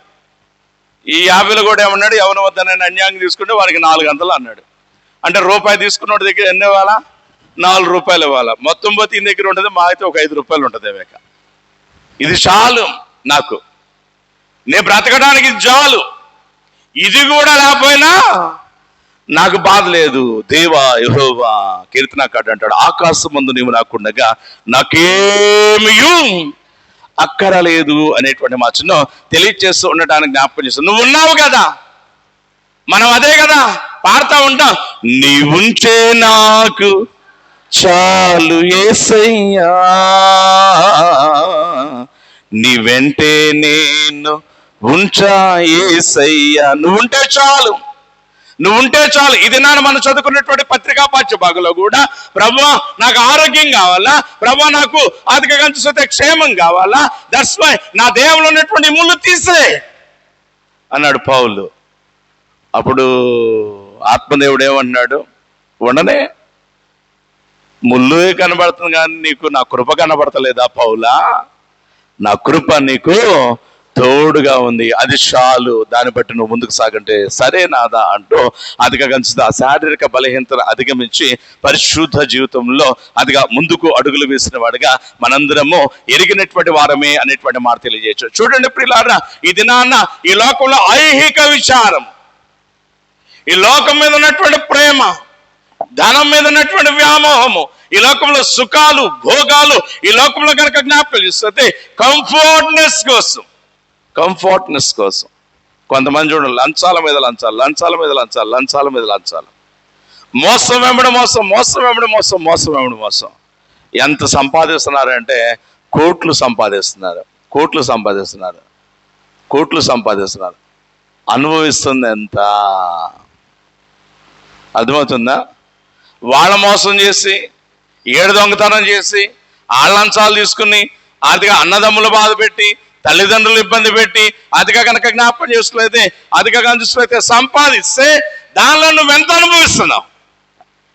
ఈ 50లో కూడా ఏమన్నాడు, ఎవరి వద్దనైనా అన్యాయం తీసుకుంటే వారికి 4 గంటలు అన్నాడు. అంటే రూపాయి తీసుకున్నోడి దగ్గర ఎన్ని ఇవ్వాలా? 4 రూపాయలు ఇవ్వాలా. మొత్తం పోతే ఈయన దగ్గర ఉంటుంది మా అయితే ఒక 5 రూపాయలు ఉంటుంది. వేక ఇది చాలు, నాకు నేను బ్రతకడానికి చాలు, ఇది కూడా లేకపోయినా నాకు బాధ లేదు. దేవా యెహోవా కీర్తనకారుడు అంటాడు, ఆకాశం ముందు నీవు నాకుండగా నాకేమీ అక్కరలేదు అనేటువంటి మా చిన్న తెలియచేస్తూ ఉండటానికి జ్ఞాపకం చేస్తాను. నువ్వు ఉన్నావు కదా, మనం అదే కదా పాడుతూ ఉంటాం, నీవుంటే నాకు చాలు యేసయ్యా, నీ వెంటే నేను ఉంటా యేసయ్యా. నువ్వుంటే చాలు, నువ్వుంటే చాలు. ఇది నాన్న మనం చదువుకున్నటువంటి పత్రికా పాఠ్య భాగంలో కూడా, ప్రభువా నాకు ఆరోగ్యం కావాలా, ప్రభువా నాకు ఆర్థిక కంచుసైతే క్షేమం కావాలా, దట్స్ వై నా దేవుళ్ళు ఉన్నటువంటి ముళ్ళు తీసే అన్నాడు పౌలు. అప్పుడు ఆత్మదేవుడు ఏమన్నాడు, ఉండనే, ముళ్ళు కనబడుతుంది కానీ నీకు నా కృప కనబడతలేదా పౌలా? నా కృప నీకు తోడుగా ఉంది, అది చాలు, దాన్ని బట్టి నువ్వు ముందుకు సాగంటే సరే నాదా అంటూ అదిగా కంచుతా శారీరక బలహీనతను అధిగమించి పరిశుద్ధ జీవితంలో అదిగా ముందుకు అడుగులు వేసిన వాడిగా మనందరము ఎరిగినటువంటి వారమే అనేటువంటి మాట తెలియజేయచ్చు. చూడండి ప్రియులారా, ఈ దినాన్న ఈ లోకంలో ఐహిక విచారం, ఈ లోకం మీద ఉన్నటువంటి ప్రేమ, ధనం మీద ఉన్నటువంటి వ్యామోహము, ఈ లోకంలో సుఖాలు భోగాలు, ఈ లోకంలో కనుక జ్ఞాపకం చేస్తే కంఫర్ట్నెస్ కోసం కొంతమంది చూడండి, లంచాల మీద లంచాలు, లంచాల మీద లంచాలు, లంచాల మీద లంచాలు, మోసం వెంబడి మోసం, మోసం వెంబడి మోసం, మోసం వెంబడి మోసం. ఎంత సంపాదిస్తున్నారంటే కోట్లు సంపాదిస్తున్నారు, కోట్లు సంపాదిస్తున్నారు, కోట్లు సంపాదిస్తున్నారు. అనుభవిస్తుంది ఎంత? అర్థమవుతుందా? వాళ్ళ మోసం చేసి, ఏడు దొంగతనం చేసి, లంచాలు తీసుకుని, అదిగా అన్నదమ్ములు బాధ పెట్టి, తల్లిదండ్రులు ఇబ్బంది పెట్టి, అదిగా కనుక జ్ఞాపకం చేసుకులైతే, అదిగా కనుక సంపాదిస్తే దానిలో నువ్వెంత అనుభవిస్తున్నావు,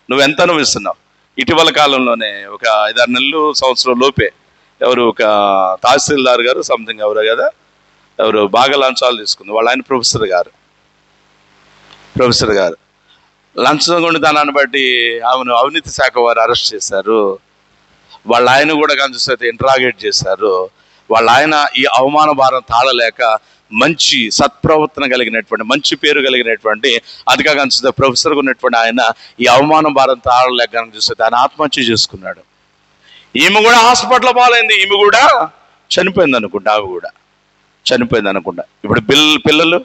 నువ్వెంత అనుభవిస్తున్నావు. ఇటీవల కాలంలోనే ఒక 5-6 నెలలు సంవత్సరం లోపే ఎవరు ఒక తహసీల్దార్ గారు సంథింగ్ ఎవరు కదా, ఎవరు బాగా లంచాలు తీసుకుంది. వాళ్ళ ఆయన ప్రొఫెసర్ గారు లంచం దానాన్ని బట్టి ఆమెను అవినీతి శాఖ వారు అరెస్ట్ చేశారు. వాళ్ళ ఆయన కూడా కనిపిస్తే ఇంట్రాగేట్ చేశారు. వాళ్ళ ఆయన ఈ అవమాన భారం తాళలేక మంచి సత్ప్రవర్తన కలిగినటువంటి, మంచి పేరు కలిగినటువంటి, అదిగా కనిపిస్తే ప్రొఫెసర్గా ఉన్నటువంటి ఆయన ఈ అవమాన భారం తాళలేక కనిపిస్తే ఆయన ఆత్మహత్య చేసుకున్నాడు. ఈమె కూడా హాస్పిటల్ పాలైంది, ఈమె కూడా చనిపోయింది అనుకుంటా, ఆమె కూడా చనిపోయింది అనుకుంటా. ఇప్పుడు పిల్లలు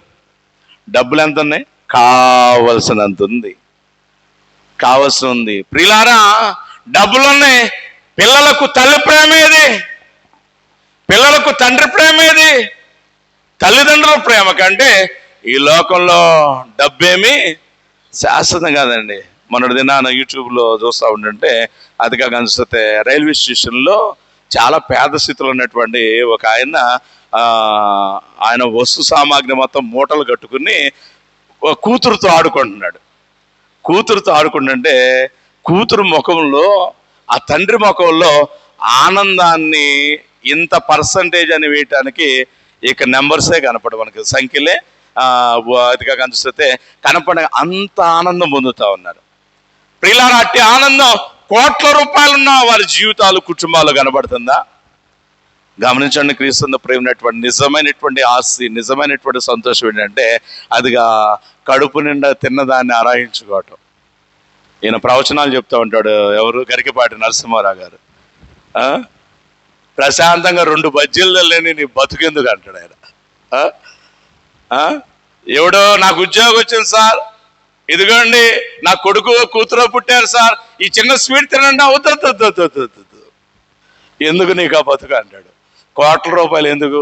డబ్బులు ఎంత ఉన్నాయి? కావలసినంత ఉంది, కావలసి ఉంది. ప్రియులారా, డబ్బులున్నాయి, పిల్లలకు తల్లి ప్రేమ ఏది? పిల్లలకు తండ్రి ప్రేమ ఏది? తల్లిదండ్రుల ప్రేమ కంటే ఈ లోకంలో డబ్బేమీ శాశ్వతం కాదండి. మొన్నటి దినాన యూట్యూబ్లో చూస్తూ ఉంటుంటే అదిగా కనిపిస్తే రైల్వే స్టేషన్లో చాలా పేద స్థితిలో ఉన్నటువంటి ఒక ఆయన వస్తు సామాగ్రి మొత్తం మూటలు కట్టుకుని కూతురుతో ఆడుకుంటున్నాడు. కూతురుతో ఆడుకుంటుంటే కూతురు ముఖంలో, ఆ తండ్రి ముఖంలో ఆనందాన్ని ఇంత పర్సంటేజ్ అని వేయటానికి ఇక నెంబర్సే కనపడ, మనకి సంఖ్యలే అదిగా కనిపిస్తే కనపడ, అంత ఆనందం పొందుతూ ఉన్నారు. ప్రియులారా, అట్టి ఆనందం కోట్ల రూపాయలున్న వారి జీవితాలు, కుటుంబాలు కనబడుతుందా? గమనించండి, క్రీస్తున్న ప్రేమైనటువంటి నిజమైనటువంటి ఆస్తి, నిజమైనటువంటి సంతోషం ఏంటంటే అదిగా కడుపు నిండా తిన్నదాన్ని ఆరాయించుకోవటం. ఈయన ప్రవచనాలు చెప్తూ ఉంటాడు, ఎవరు, గరికపాటి నరసింహారావు గారు. ప్రశాంతంగా 2 బజ్జీలు లేని నీ బతుకెందుకు అంటాడు ఆయన. ఎవడో నాకు ఉద్యోగం వచ్చింది సార్, ఇదిగోండి నా కొడుకు కూతురు పుట్టారు సార్, ఈ చిన్న స్వీట్ తినండి, అవుతుంది, ఎందుకు నీకు ఆ బతుకు అంటాడు. కోట్ల రూపాయలు ఎందుకు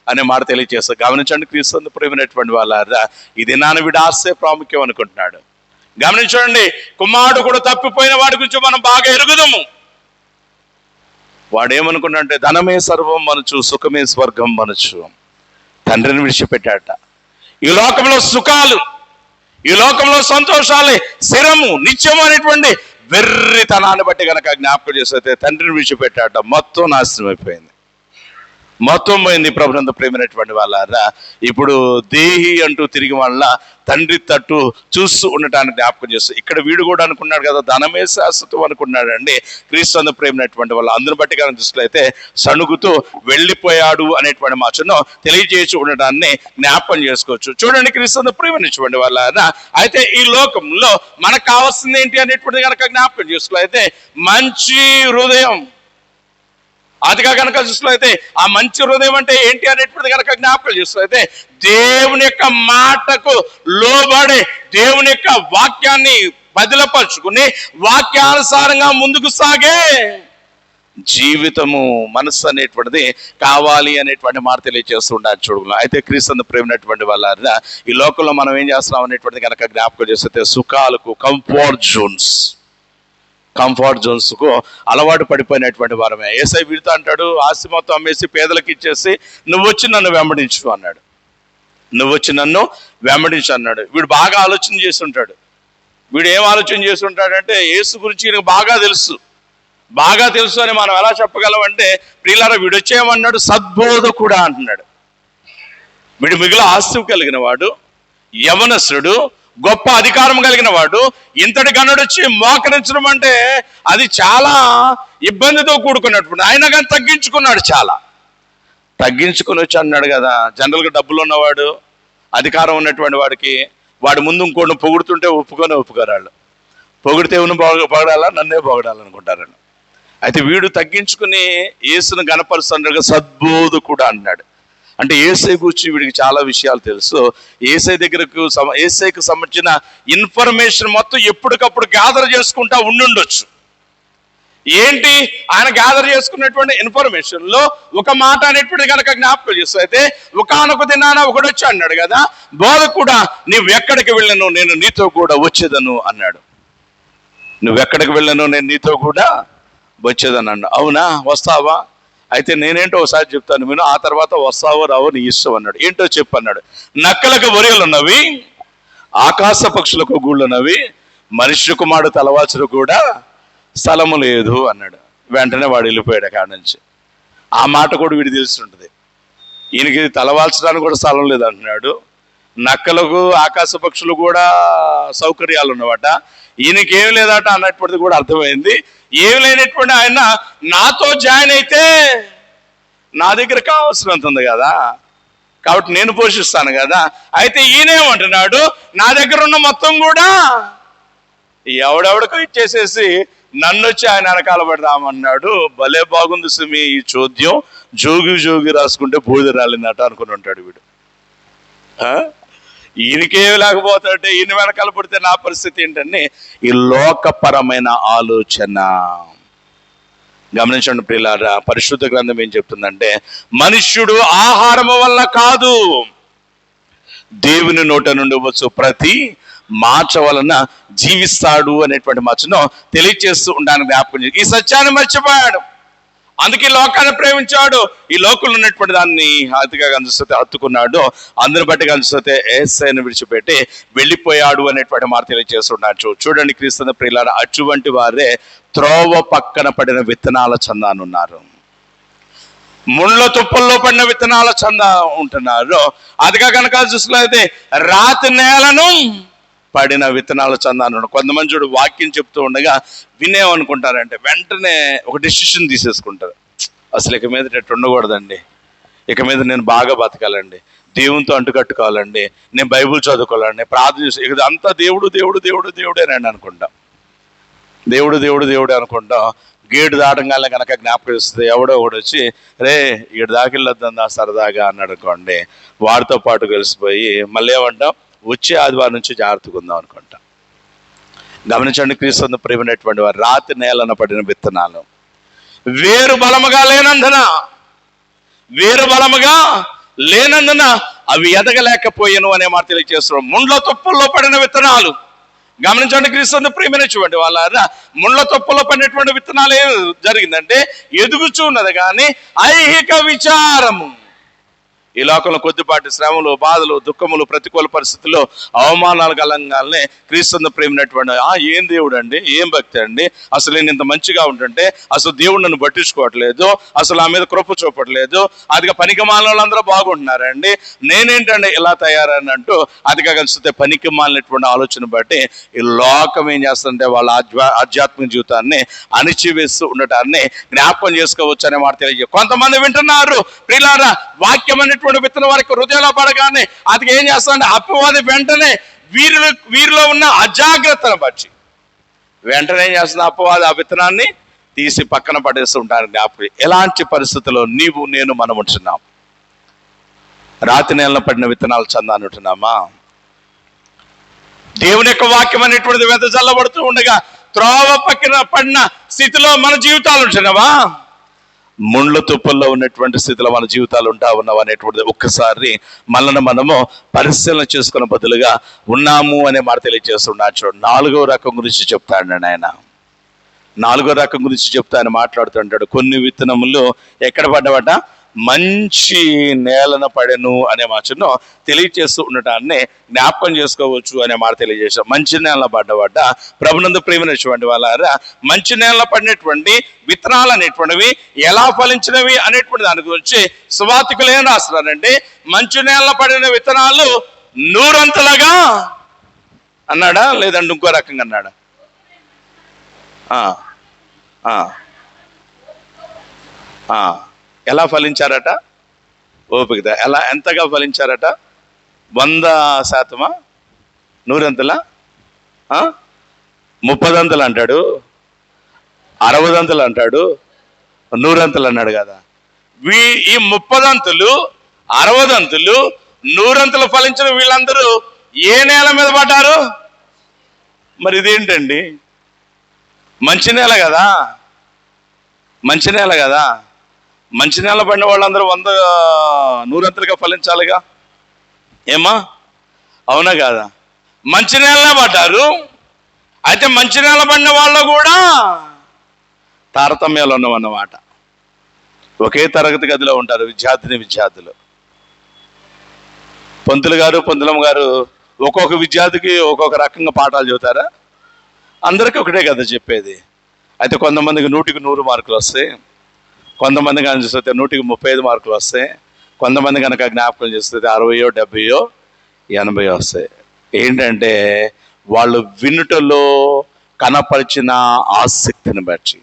అనే మాట తెలియజేస్తారు. గమనించండి క్రీస్తు ప్రేమైనటువంటి వాళ్ళారా, ఇది వీడి ఆశే ప్రాముఖ్యం అనుకుంటున్నాడు. గమనించండి, కుమారుడు కూడా తప్పిపోయిన వాడి గురించి మనం బాగా ఎరుగుదాము. వాడు ఏమనుకున్నాడంటే ధనమే సర్వం మనచు, సుఖమే స్వర్గం మనచు. తండ్రిని విడిచిపెట్టాట. ఈ లోకంలో సుఖాలు, ఈ లోకంలో సంతోషాలే స్థిరము నిత్యము అనేటువంటి వెర్రితనాన్ని బట్టి కనుక జ్ఞాపకం చేస్తే తండ్రిని విడిచిపెట్టాట. మొత్తం నాశనం అయిపోయింది, మొత్తం పోయింది. ప్రభునందు ప్రేమైనటువంటి వాళ్ళారా, ఇప్పుడు దేహి అంటూ తిరిగి వాళ్ళ తండ్రి తట్టు చూస్తూ ఉండటానికి జ్ఞాపకం చేస్తూ ఇక్కడ వీడు కూడా అనుకున్నాడు కదా ధనమే శాశ్వతం అనుకున్నాడు అండి. క్రీస్తు ప్రేమైనటువంటి వాళ్ళు అందుని బట్టి కనుక చూసినట్లయితే సణుగుతూ వెళ్ళిపోయాడు అనేటువంటి మాటను తెలియజేసి ఉండటాన్ని జ్ఞాపకం చేసుకోవచ్చు. చూడండి క్రీస్తు ప్రేమించండి వాళ్ళారా, అయితే ఈ లోకంలో మనకు కావాల్సింది ఏంటి అనేటువంటిది కనుక జ్ఞాపకం చేసుకున్నట్లయితే మంచి హృదయం. అదిగా కనుక చూసినట్లయితే ఆ మంచి హృదయం అంటే ఏంటి అనేటువంటిది కనుక జ్ఞాపకం చేసినట్లయితే దేవుని యొక్క మాటకు లోబడి దేవుని యొక్క వాక్యాన్ని బదిలపరుచుకుని వాక్యానుసారంగా ముందుకు సాగే జీవితము, మనస్సు అనేటువంటిది కావాలి అనేటువంటి మాట తెలియజేస్తూ ఉండాలి. చూడుకున్నాం. అయితే క్రీస్తు ప్రేమైనటువంటి వాళ్ళ ఈ లోకంలో మనం ఏం చేస్తున్నాం అనేటువంటిది కనుక జ్ఞాపకం చేస్తే సుఖాలకు, కంఫర్ట్ జోన్స్కు అలవాటు పడిపోయినటువంటి వారమే. ఏసై వీడితో అంటాడు, ఆస్తి మొత్తం అమ్మేసి పేదలకు ఇచ్చేసి నువ్వు వచ్చి నన్ను వెంబడించు అన్నాడు. నువ్వు వచ్చి నన్ను వెంబడించు అన్నాడు. వీడు బాగా ఆలోచన చేసి ఉంటాడు. వీడు ఏం ఆలోచన చేసి ఉంటాడంటే యేసు గురించి ఈయనకు బాగా తెలుసు అని మనం ఎలా చెప్పగలం అంటే, ప్రియులారా వీడు వచ్చేయమన్నాడు సద్బోధకుడా అంటున్నాడు. వీడు మిగిలిన ఆస్తి కలిగిన వాడు, యవనస్తుడు, గొప్ప అధికారం కలిగిన వాడు, ఇంతటి గనుడొచ్చి మోకరించడం అంటే అది చాలా ఇబ్బందితో కూడుకున్నటువంటి. ఆయన కానీ తగ్గించుకున్నాడు, చాలా తగ్గించుకుని వచ్చి అన్నాడు కదా. జనరల్గా డబ్బులు ఉన్నవాడు, అధికారం ఉన్నటువంటి వాడికి వాడి ముందు ఇంకోటి పొగుడుతుంటే ఒప్పుకోరాళ్ళు. పొగిడితే పొగడాలా, నన్నే పొగడాలనుకుంటారని. అయితే వీడు తగ్గించుకుని యేసును గణపరుస్తున్నాడుగా సద్బోధకుడు అన్నాడు. అంటే ఏసై గురించి వీడికి చాలా విషయాలు తెలుసు. ఏసైకి సంబంధించిన ఇన్ఫర్మేషన్ మొత్తం ఎప్పటికప్పుడు గ్యాదర్ చేసుకుంటా ఉండుండొచ్చు. ఏంటి ఆయన గ్యాదర్ చేసుకున్నటువంటి ఇన్ఫర్మేషన్ లో ఒక మాట అనేటువంటి కనుక జ్ఞాపకం చేస్తూ అయితే ఒకానొక దినాన ఒకడు వచ్చి అన్నాడు కదా, బోధకుడా నువ్వు ఎక్కడికి వెళ్ళను నేను నీతో కూడా వచ్చేదను అన్నాడు. నువ్వు ఎక్కడికి వెళ్ళను నేను నీతో కూడా వచ్చేదని అన్నాడు. అవునా, వస్తావా? అయితే నేనేంటో ఒకసారి చెప్తాను నేను, ఆ తర్వాత వస్తావో రావో నీ ఇష్టం అన్నాడు. ఏంటో చెప్పు అన్నాడు. నక్కలకు బొరియలు ఉన్నవి, ఆకాశ పక్షులకు గూళ్ళు ఉన్నవి, మనుష్య కుమారుడు తలవాల్చరు కూడా స్థలము లేదు అన్నాడు. వెంటనే వాడు వెళ్ళిపోయాడు కాడ నుంచి. ఆ మాట కూడా వీడు తెలుసుంటుంది. ఈయనకి తలవాల్చడానికి కూడా స్థలం లేదు అంటున్నాడు. నక్కలకు ఆకాశ పక్షులు కూడా సౌకర్యాలు ఉన్నవాట, ఈయనకేం లేదట అన్నటువంటిది కూడా అర్థమైంది. ఏమి లేనటువంటి ఆయన నాతో జాయిన్ అయితే నా దగ్గర కావాల్సినంత ఉంది కదా, కాబట్టి నేను పోషిస్తాను కదా. అయితే ఈయనేమంటున్నాడు, నా దగ్గర ఉన్న మొత్తం కూడా ఎవడెవడికో ఇచ్చేసేసి నన్ను వచ్చి ఆయన వెనకాల పెడదామన్నాడు. భలే బాగుంది సుమి ఈ చోద్యం, జోగి రాసుకుంటే బూడిద రాలిందట అనుకుని ఉంటాడు వీడు. ఈయనకేమి లేకపోతే ఈయన వెనకాల పడితే నా పరిస్థితి ఏంటని ఈ లోకపరమైన ఆలోచన. గమనించండి ప్రియులారా, పరిశుద్ధ గ్రంథం ఏం చెప్తుందంటే మనుష్యుడు ఆహారము వల్ల కాదు దేవుని నోట నుండి వచ్చు ప్రతి మాట వలన జీవిస్తాడు అనేటువంటి మాటను తెలియచేస్తూ ఉండడానికి జ్ఞాపకం చేసి ఈ సత్యాన్ని మర్చిపోయాడు. అందుకే లోకాన్ని ప్రేమించాడు. ఈ లోకంలో ఉన్నటువంటి దాన్ని అతిగా కనిపిస్తే హత్తుకున్నాడు. అందుని బట్టి కనిపిస్తే యేసయ్యను విడిచిపెట్టి వెళ్ళిపోయాడు అనేటువంటి మాట తెలియజేస్తున్నాడు. చూడండి క్రీస్తు ప్రియులారా, అటువంటి వారే త్రోవ పక్కన పడిన విత్తనాల చందానున్నారు, ముళ్ళ తుప్పల్లో పడిన విత్తనాల చందా ఉంటున్నారు. అదిగా కనుక చూసుకున్నైతే రాతి నేలను పడిన విత్తనాల చందాను. కొంతమంది చూడు వాక్యం చెప్తూ ఉండగా వినేమనుకుంటారంటే వెంటనే ఒక డెసిషన్ తీసేసుకుంటారు. అసలు ఇక మీద ఎట్టు ఉండకూడదండి, ఇక మీద నేను బాగా బతకాలండి, దేవునితో అంటుకట్టుకోవాలండి, నేను బైబుల్ చదువుకోవాలండి, ప్రార్థన చేసి ఇక అంతా దేవుడు దేవుడు దేవుడు దేవుడేనండి అనుకుంటాం. దేవుడు దేవుడు దేవుడే అనుకుంటాం. గేటు దాటంగానే కనుక జ్ఞాపకం ఇస్తుంది ఎవడో ఒకడు వచ్చి రే ఈడు దాకిళ్ళొద్దా సరదాగా అన్నాడు అనుకోండి, వాడితో పాటు కలిసిపోయి మళ్ళీ ఏమంటాం వచ్చే ఆదివారం నుంచి జాగ్రత్తగా ఉందాం అనుకుంటాం. గమనించండి క్రీస్తు ప్రేమైనటువంటి వారు రాతి నేలన పడిన విత్తనాలు వేరు బలముగా లేనందున వేరు బలముగా లేనందున అవి ఎదగలేకపోయాను అనే మాట తెలియజేస్తున్నాం. ముండ్ల తుప్పల్లో పడిన విత్తనాలు గమనించండి, క్రీస్తు ప్రియమైన చూడండి వాళ్ళ ముండ్ల తుప్పల్లో పడినటువంటి విత్తనాలు ఏం జరిగిందంటే ఎదుగుచూ ఉన్నది కానీ ఐహిక విచారము. ఈ లోకంలో కొద్దిపాటి శ్రమలు, బాధలు, దుఃఖములు, ప్రతికూల పరిస్థితుల్లో అవమానాలు కలంగానే క్రీస్తు ప్రేమినటువంటి ఏం దేవుడు అండి, ఏం భక్తి అండి, అసలు నేను ఇంత మంచిగా ఉంటుంటే అసలు దేవుడు నన్ను పట్టించుకోవట్లేదు, అసలు ఆ మీద కృప చూపట్లేదు, అదిగా పనికి మాలినందరూ బాగుంటున్నారండి, నేనేంటండి ఇలా తయారని అంటూ అదిగా కలిసితే పనికి మాలినటువంటి ఆలోచన బట్టి ఈ లోకం ఏం చేస్తుందంటే వాళ్ళ ఆధ్యాత్మిక జీవితాన్ని అణిచివేస్తూ ఉండటాన్ని జ్ఞాపకం చేసుకోవచ్చు అనే మాట తెలియజే. కొంతమంది వింటున్నారు ప్రియులారా, వాక్యం అనేటువంటి విత్తనం వారికి హృదయంలో పడగానే అది ఏం చేస్తాడంటే అపవాది వెంటనే వీరిలో ఉన్న అజాగ్రత్తను బట్టి వెంటనే ఏం చేస్తుంది, అపవాది ఆ విత్తనాన్ని తీసి పక్కన పడేస్తూ ఉంటారు. జ్ఞాపకం ఎలాంటి పరిస్థితుల్లో నీవు నేను మనం ఉంటున్నాం? రాతి నేలలో పడిన విత్తనాలు చందాన్ని ఉంటున్నామా? దేవుని యొక్క వాక్యం అనేటువంటిది వెదజల్లబడుతూ ఉండగా త్రోవ పక్కన పడిన స్థితిలో మన జీవితాలు ఉంటున్నావా? ముండ్ల తుప్పల్లో ఉన్నటువంటి స్థితిలో మన జీవితాలు ఉంటా ఉన్నావు అనేటువంటిది ఒక్కసారి మనము పరిశీలన చేసుకున్న బదులుగా ఉన్నాము అనే మాట తెలియజేస్తున్నాడు. చూడండి, 4వ రకం గురించి చెప్తాడు ఆయన. 4వ రకం గురించి చెప్తా అని మాట్లాడుతుంటాడు. కొన్ని విత్తనములు ఎక్కడ పడ్డవట? మంచి నేలన పడెను అనే మాటను తెలియజేస్తూ ఉండటాన్ని జ్ఞాపకం చేసుకోవచ్చు అనే మాట తెలియజేశాం. మంచి నేల పడ్డబడ్డ ప్రభునందు ప్రేమించినటువంటి వాళ్ళారా, మంచి నేల పడినటువంటి విత్తనాలు అనేటువంటివి ఎలా ఫలించినవి అనేటువంటి దాని గురించి సువార్తికులు ఏం రాస్తున్నారంటే, మంచి నేల పడిన విత్తనాలు 100 అన్నాడా, లేదంటే ఇంకో రకంగా అన్నాడా? ఎలా ఫలించారట? ఓపిక ఎలా ఎంతగా ఫలించారట? 100%, 100 30 అంటాడు, 60 అంటాడు, 100 అన్నాడు కదా. ఈ 30, 60, 100 ఫలించిన వీళ్ళందరూ ఏ నేల మీద పడ్డారు? మరి ఇదేంటండి? మంచి నేల కదా, మంచి నేల కదా. మంచి నేల పడిన వాళ్ళందరూ 100 ఫలించాలిగా, ఏమా? అవునా కాదా? మంచి నేలనే పడ్డారు. అయితే మంచి నేల పడిన వాళ్ళు కూడా తారతమ్యాలు ఉన్నవన్నమాట. ఒకే తరగతి గదిలో ఉంటారు విద్యార్థులు. పంతులమ్మ గారు ఒక్కొక్క విద్యార్థికి ఒక్కొక్క రకంగా పాఠాలు చెబుతారా? అందరికీ ఒకటే కదా చెప్పేది. అయితే కొంతమందికి 100కి 100 మార్కులు వస్తాయి, కొంతమంది కనుక చూస్తే 100కి 35 మార్కులు వస్తాయి, కొంతమంది కనుక జ్ఞాపకం చేస్తే 60, 70, 80 వస్తాయి. ఏంటంటే వాళ్ళు వినుటలో కనపరిచిన ఆసక్తిని బట్టి,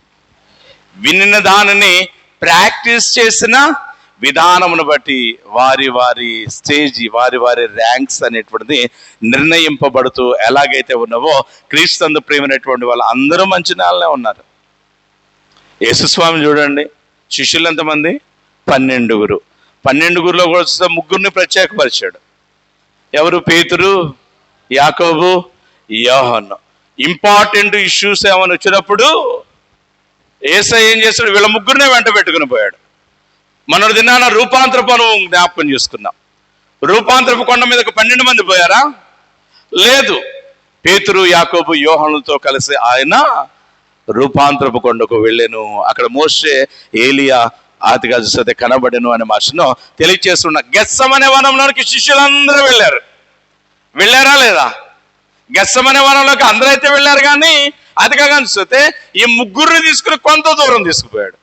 వినిన దానిని ప్రాక్టీస్ చేసిన విధానమును బట్టి వారి స్టేజీ, వారి ర్యాంక్స్ అనేటువంటిది నిర్ణయింపబడుతూ ఎలాగైతే ఉన్నావో క్రీస్తు ప్రేమైనటువంటి వాళ్ళు అందరూ మంచి నేలనే ఉన్నారు. యేసుస్వామి చూడండి, శిష్యులు ఎంతమంది? 12. 12లో కూడా 3 ప్రత్యేకపరిచాడు. ఎవరు? పేతురు, యాకోబు, యోహాను. ఇంపార్టెంట్ ఇష్యూస్ ఏమైనా వచ్చినప్పుడు యేసయ్య ఏం చేస్తాడు? వీళ్ళ 3 వెంట పెట్టుకుని పోయాడు. మన దినాన రూపాంతరపు అనుభవం జ్ఞాపకం చేసుకున్నాం. రూపాంతరపు కొండ మీదకు 12 మంది పోయారా? లేదు. పేతురు, యాకోబు, యోహానులతో కలిసి ఆయన రూపాంతరపు కొండకు వెళ్ళాను. అక్కడ మోషే, ఏలియా ఆతిగా చూస్తే కనబడెను అనే మాటను తెలియచేస్తున్న గెత్సమనే వనంలోనికి శిష్యులందరూ వెళ్ళారా లేదా? గెత్సమనే వనంలోకి అందరూ అయితే వెళ్ళారు, కానీ అతిగా చూస్తే ఈ 3 తీసుకుని కొంత దూరం తీసుకుపోయాడు.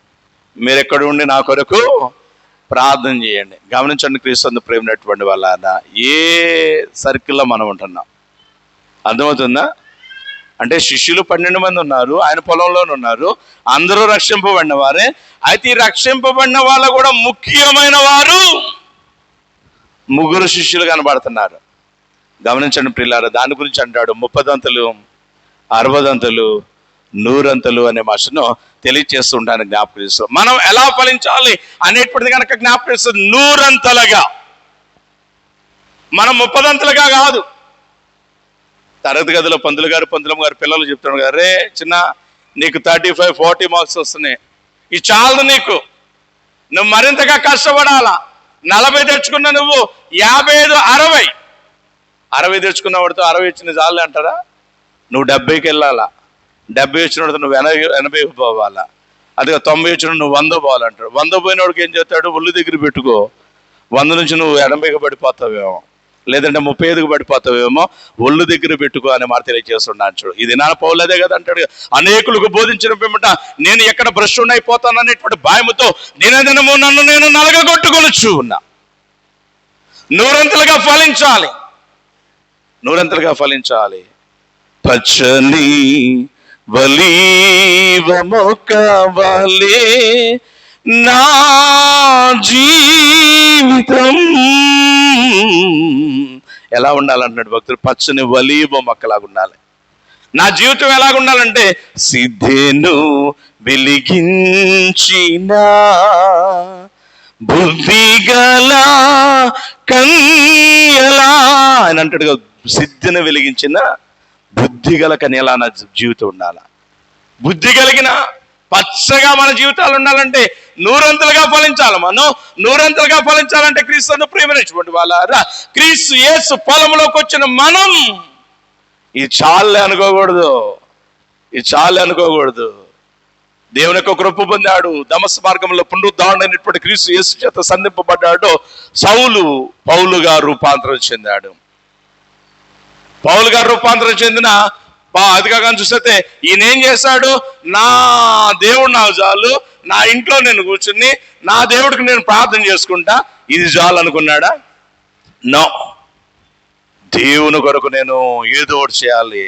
మీరు ఎక్కడ ఉండి నా కొరకు ప్రార్థన చేయండి. గమనించండి, క్రీస్తు ప్రేమైనటువంటి వాళ్ళ ఏ సర్కిల్లో మనం ఉంటున్నాం అర్థమవుతుందా? అంటే శిష్యులు 12 మంది ఉన్నారు, ఆయన పొలంలోనే ఉన్నారు, అందరూ రక్షింపబడిన వారే. అయితే ఈ రక్షింపబడిన వాళ్ళు కూడా ముఖ్యమైన వారు 3 శిష్యులు కనబడుతున్నారు. గమనించండి ప్రియులారా, దాని గురించి అంటాడు 30, 60, 100 అనే భాషను తెలియచేస్తుంటాను. జ్ఞాపకం చేస్తాం మనం ఎలా ఫలించాలి అనేటువంటిది కనుక జ్ఞాపకం చేస్తాం. 100 మనం 30 కాదు. తరగతి గదిలో పంతులమ్మ గారు పిల్లలు చెప్తున్నాడు కదా, రే చిన్న నీకు 35, 40 మార్క్స్ వస్తున్నాయి, ఇది చాలదు నీకు, నువ్వు మరింతగా కష్టపడాలా. 40 తెచ్చుకున్న నువ్వు 55, 60 తెచ్చుకున్న వాడితో 60 ఇచ్చిన చాలు అంటారా? నువ్వు 70కి వెళ్ళాలా. 70 వచ్చిన వాడితో నువ్వు 80 పోవాలా. అదిగా 90 వచ్చిన నువ్వు 100 పోవాలంటాడు. 100 పోయిన వాడికి ఏం చేస్తాడు? ఒళ్ళు దగ్గర పెట్టుకో. 100 నుంచి నువ్వు 80కి పడిపోతావేమో, లేదంటే 35కి పడిపోతావేమో. ఒళ్ళు దగ్గర పెట్టుకో అనే మాట తెలియజేస్తున్నాను. చూడు, ఇది నా పౌలదే కదా అంటాడు. అనేకులకు బోధించిన పిమ్మట నేను ఎక్కడ భ్రష్టుని అయిపోతాను అనేటువంటి భయముతో దినదినము నన్ను నేను నలగగొట్టుకొనుచు ఉన్నా. నూరంతలుగా ఫలించాలి, నూరంతలుగా ఫలించాలి. పచ్చని వలీవ మొక్క వలె నా జీవితం ఎలా ఉండాలంటున్నాడు భక్తుడు. పచ్చని వలీవ మొక్కలాగా ఉండాలి. నా జీవితం ఎలాగుండాలంటే సిద్ధేను వెలిగించిన బుద్ధిగల కన్యలా అని అంటాడు కదా. సిద్ధిని వెలిగించిన బుద్ధిగల కన్యలా నా జీవితం ఉండాల. బుద్ధి కలిగిన పచ్చగా మన జీవితాలు ఉండాలంటే నూరంతలుగా ఫలించాలి. మనం నూరంతలుగా ఫలించాలంటే క్రీస్తును ప్రేమించినటువంటి వాళ్ళారా, క్రీస్తు యేసు పొలంలోకి వచ్చిన మనం ఇది చాలే అనుకోకూడదు, ఇది చాలే అనుకోకూడదు. దేవుని యొక్క కృప పొందాడు. దమస్కు మార్గంలో పునరుద్ధరణైనటువంటి క్రీస్తు యేసు చేత సంధింపబడ్డాడు. సౌలు పౌలుగా రూపాంతరం చెందాడు. పౌలుగా రూపాంతరం చెందిన అదిగా చూస్తే ఈయన ఏం చేశాడు? నా దేవుడు నాకు చాలు, నా ఇంట్లో నేను కూర్చుని నా దేవుడికి నేను ప్రార్థన చేసుకుంటా, ఇది చాలు అనుకున్నాడా? నో. దేవుని కొరకు నేను ఏదో ఒకటి చేయాలి,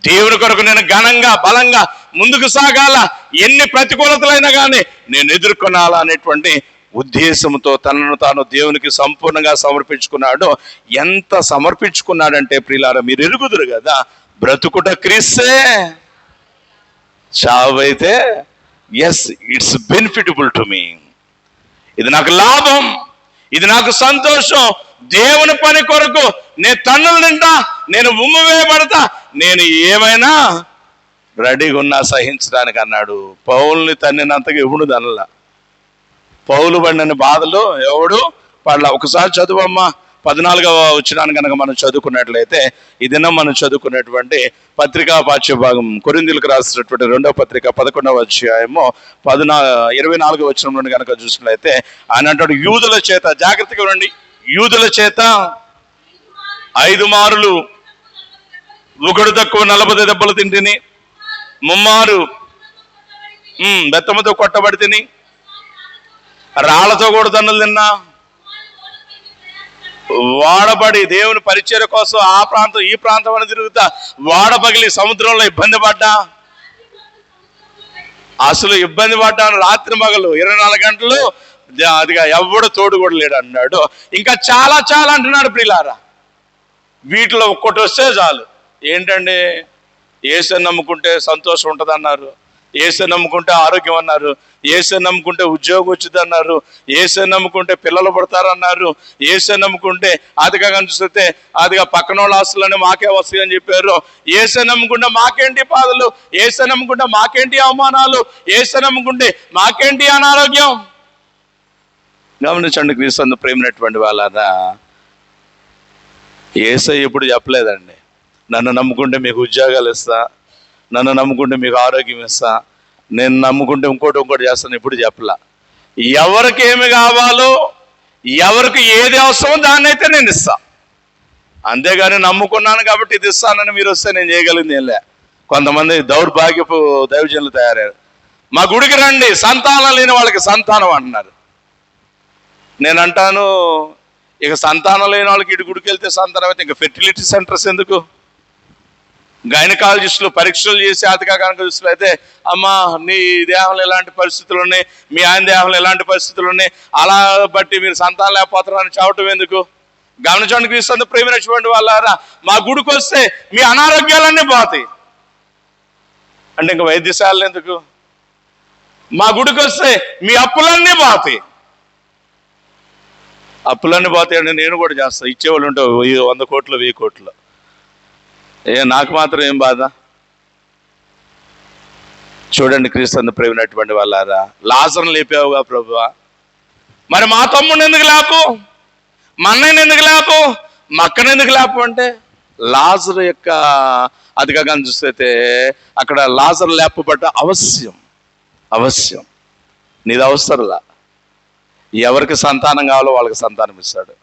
దేవుని కొరకు నేను ఘనంగా బలంగా ముందుకు సాగాల, ఎన్ని ప్రతికూలతలైనా కానీ నేను ఎదుర్కొనాలా అనేటువంటి ఉద్దేశంతో తనను తాను దేవునికి సంపూర్ణంగా సమర్పించుకున్నాడు. ఎంత సమర్పించుకున్నాడంటే ప్రియులారా, మీరు ఎరుగుదురు కదా, బ్రతుకుట క్రీస్తే, చావైతే yes it's benefitable to me. ఇది నాకు లాభం, ఇది నాకు సంతోషం. దేవుని పని కొరకు నేను తన్నులు తింటా, నేను ఉమ్ము వేయబడతా, నేను ఏమైనా రెడీగా ఉన్నా సహించడానికి అన్నాడు. పౌల్ని తన్నినంతగా ఎప్పుడు తనలా. పౌలు పడిన బాధలు ఎవడు పడలా. ఒకసారి చదువమ్మా 14వ వచనాన్ని కనుక మనం చదువుకున్నట్లయితే, ఈ దినం మనం చదువుకున్నటువంటి పత్రికా పాఠ్యభాగం కొరింథీయులకు రాసినటువంటి 2వ పత్రిక 11వ అధ్యాయము 24వ వచనం నుండి కనుక చూసినట్లయితే ఆయన అంటాడు, యూదుల చేత, జాగ్రత్తగా ఉండండి, యూదుల చేత 5 మారులు ఒకడు తక్కువ 40 దెబ్బలు తింటిని, ముమ్మారు బెత్తముతో కొట్టబడి తిని, రాళ్లతో కూడా తన్నులు తిన్నా, వాడబడి దేవుని పరిచర్య కోసం ఆ ప్రాంతం ఈ ప్రాంతం అని తిరుగుతా, వాడ పగిలి సముద్రంలో ఇబ్బంది పడ్డా, అసలు ఇబ్బంది పడ్డాను. రాత్రి మగలు 24 గంటలు అదిగా ఎవడు తోడు కూడా లేడు అన్నాడు. ఇంకా చాలా చాలా అంటున్నాడు. ప్రియులారా, వీటిలో ఒక్కటి వస్తే చాలు. ఏంటండి? యేసుని నమ్ముకుంటే సంతోషం ఉంటుంది అన్నారు, యేసుని నమ్ముకుంటే ఆరోగ్యం అన్నారు, యేసుని నమ్ముకుంటే ఉద్యోగం వచ్చింది అన్నారు, యేసుని నమ్ముకుంటే పిల్లలు పడతారన్నారు, యేసుని నమ్ముకుంటే అదిగా చూస్తే అదిగా పక్కన వాళ్ళ ఆస్తులన్నీ మాకే వస్తాయి అని చెప్పారు. యేసుని నమ్ముకుంటే మాకేంటి బాధలు, యేసుని నమ్ముకుంటే మాకేంటి అవమానాలు, యేసుని నమ్ముకుంటే మాకేంటి అనారోగ్యం. గమనించండి, క్రీస్తు ప్రేమైనటువంటి వాళ్ళరా, యేసయ్య ఎప్పుడు చెప్పలేదండి నన్ను నమ్ముకుంటే మీకు ఉద్యోగాలు ఇస్తా, నన్ను నమ్ముకుంటే మీకు ఆరోగ్యం ఇస్తా, నేను నమ్ముకుంటే ఇంకోటి చేస్తాను. ఎప్పుడు చెప్పలా. ఎవరికి ఏమి కావాలో, ఎవరికి ఏది అవసరమో దాన్ని అయితే నేను ఇస్తా. అంతేగాని నమ్ముకున్నాను కాబట్టి ఇది ఇస్తానని మీరు వస్తే నేను చేయగలిగింది ఏం లే. కొంతమంది దౌర్భాగ్యపు దైవజనులు తయారయ్యారు. మా గుడికి రండి, సంతానం లేని వాళ్ళకి సంతానం అంటున్నారు. నేను అంటాను, ఇక సంతానం లేని వాళ్ళకి ఇటు గుడికి వెళ్తే సంతానం అయితే ఇంకా ఫెర్టిలిటీ సెంటర్స్ ఎందుకు? గైనకాలజిస్టులు పరీక్షలు చేసి అతిగా కనుక చూసినట్లయితే, అమ్మా నీ దేహంలో ఎలాంటి పరిస్థితులు ఉన్నాయి, మీ ఆయన దేహంలో ఎలాంటి పరిస్థితులు ఉన్నాయి, అలా బట్టి మీరు సంతానం లేకపోతారని చావటం ఎందుకు? గమనించండి, క్రీస్తు ప్రేమించినటువంటి వాళ్ళారా, మా గుడికి వస్తే మీ అనారోగ్యాలన్నీ పోతాయి అంటే ఇంకా వైద్యశాలలు ఎందుకు? మా గుడికి వస్తే మీ అప్పులన్నీ పోతాయి. అప్పులన్నీ పోతాయండి, నేను కూడా చేస్తాను. ఇచ్చేవాళ్ళు ఉంటావు 100 కోట్లు 1000 కోట్లు. నాకు మాత్రం ఏం బాధ? చూడండి, క్రీస్తు ప్రేమైనటువంటి వాళ్ళారా, లాజరును లేపావుగా ప్రభువా, మరి మా తమ్ముడిని ఎందుకు లేపు, మా అన్నయ్యని ఎందుకు లేపు, మా అక్కని ఎందుకు లేపు అంటే లాజరు యొక్క అదిగా చూస్తే అక్కడ లాజరు లేపబడ్డ అవశ్యం నీది అవసరంలా. ఎవరికి సంతానం కావాలో వాళ్ళకి సంతానం ఇస్తాడు,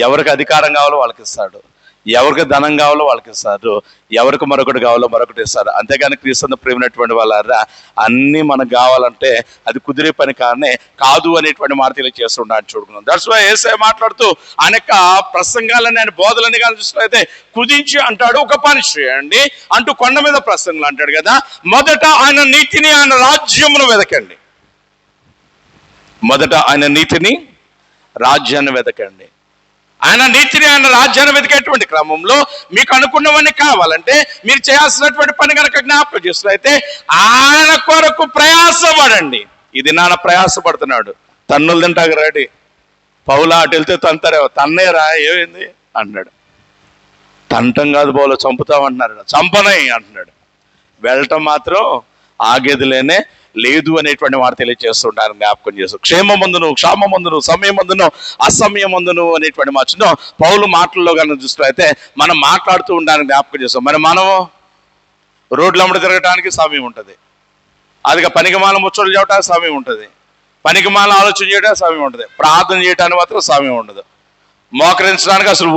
ఎవరికి అధికారం కావాలో వాళ్ళకి ఇస్తాడు, ఎవరికి ధనం కావాలో వాళ్ళకి ఇస్తారు, ఎవరికి మరొకటి కావాలో మరొకటి ఇస్తారు. అంతేగాని క్రీస్తుని ప్రేమైనటువంటి వాళ్ళారా అన్నీ మనకు కావాలంటే అది కుదిరే పని కాదు అనేటువంటి మాట తెలియజేస్తున్నాడు. చూడుకున్నాం. దట్స్ వై యేసయ్య మాట్లాడుతూ అనేక ప్రసంగాలని ఆయన బోధలని కానీ చూసినట్లయితే కుదించి అంటాడు, ఒక పని చేయండి అంటూ కొండ మీద ప్రసంగాలు అంటాడు కదా. మొదట ఆయన నీతిని ఆయన రాజ్యమును వెతకండి, మొదట ఆయన నీతిని రాజ్యాన్ని వెతకండి. ఆయన నీతిని ఆయన రాజ్యాన్ని వెతికేటువంటి క్రమంలో మీకు అనుకున్నవన్నీ కావాలంటే మీరు చేయాల్సినటువంటి పని కనుక జ్ఞాపకం చేసినట్లయితే ఆయన కొరకు ప్రయాసపడండి. ఇది నాన్న ప్రయాసపడుతున్నాడు. తన్నులు తింటాక రెడీ. పౌలా అటు వెళ్తే తంతారేమో, తన్నేరా ఏమైంది అంటున్నాడు. తంటం కాదు బౌలో చంపుతామంటున్నాడు, చంపనై అంటున్నాడు. వెళ్ళటం మాత్రం ఆగేదిలేనే లేదు అనేటువంటి మాట తెలియజేస్తుంటారు. జ్ఞాపకం చేస్తూ క్షేమమందును క్షామమందును సమయమందును అసమయమందును అనేటువంటి మార్చును పౌలు మాటల్లో కనుక చూసినట్లయితే మనం మాట్లాడుతూ ఉండడానికి జ్ఞాపకం చేస్తాం. మరి మనము రోడ్లు అమ్మడి తిరగడానికి సమయం ఉంటుంది, అదిగా పనికిమాల ముచ్చట్లు చేయడానికి సమయం ఉంటుంది, పనికిమాల ఆలోచన చేయడానికి సమయం ఉంటుంది, ప్రార్థన చేయడానికి మాత్రం సమయం ఉండదు. మోకరించడానికి అసలు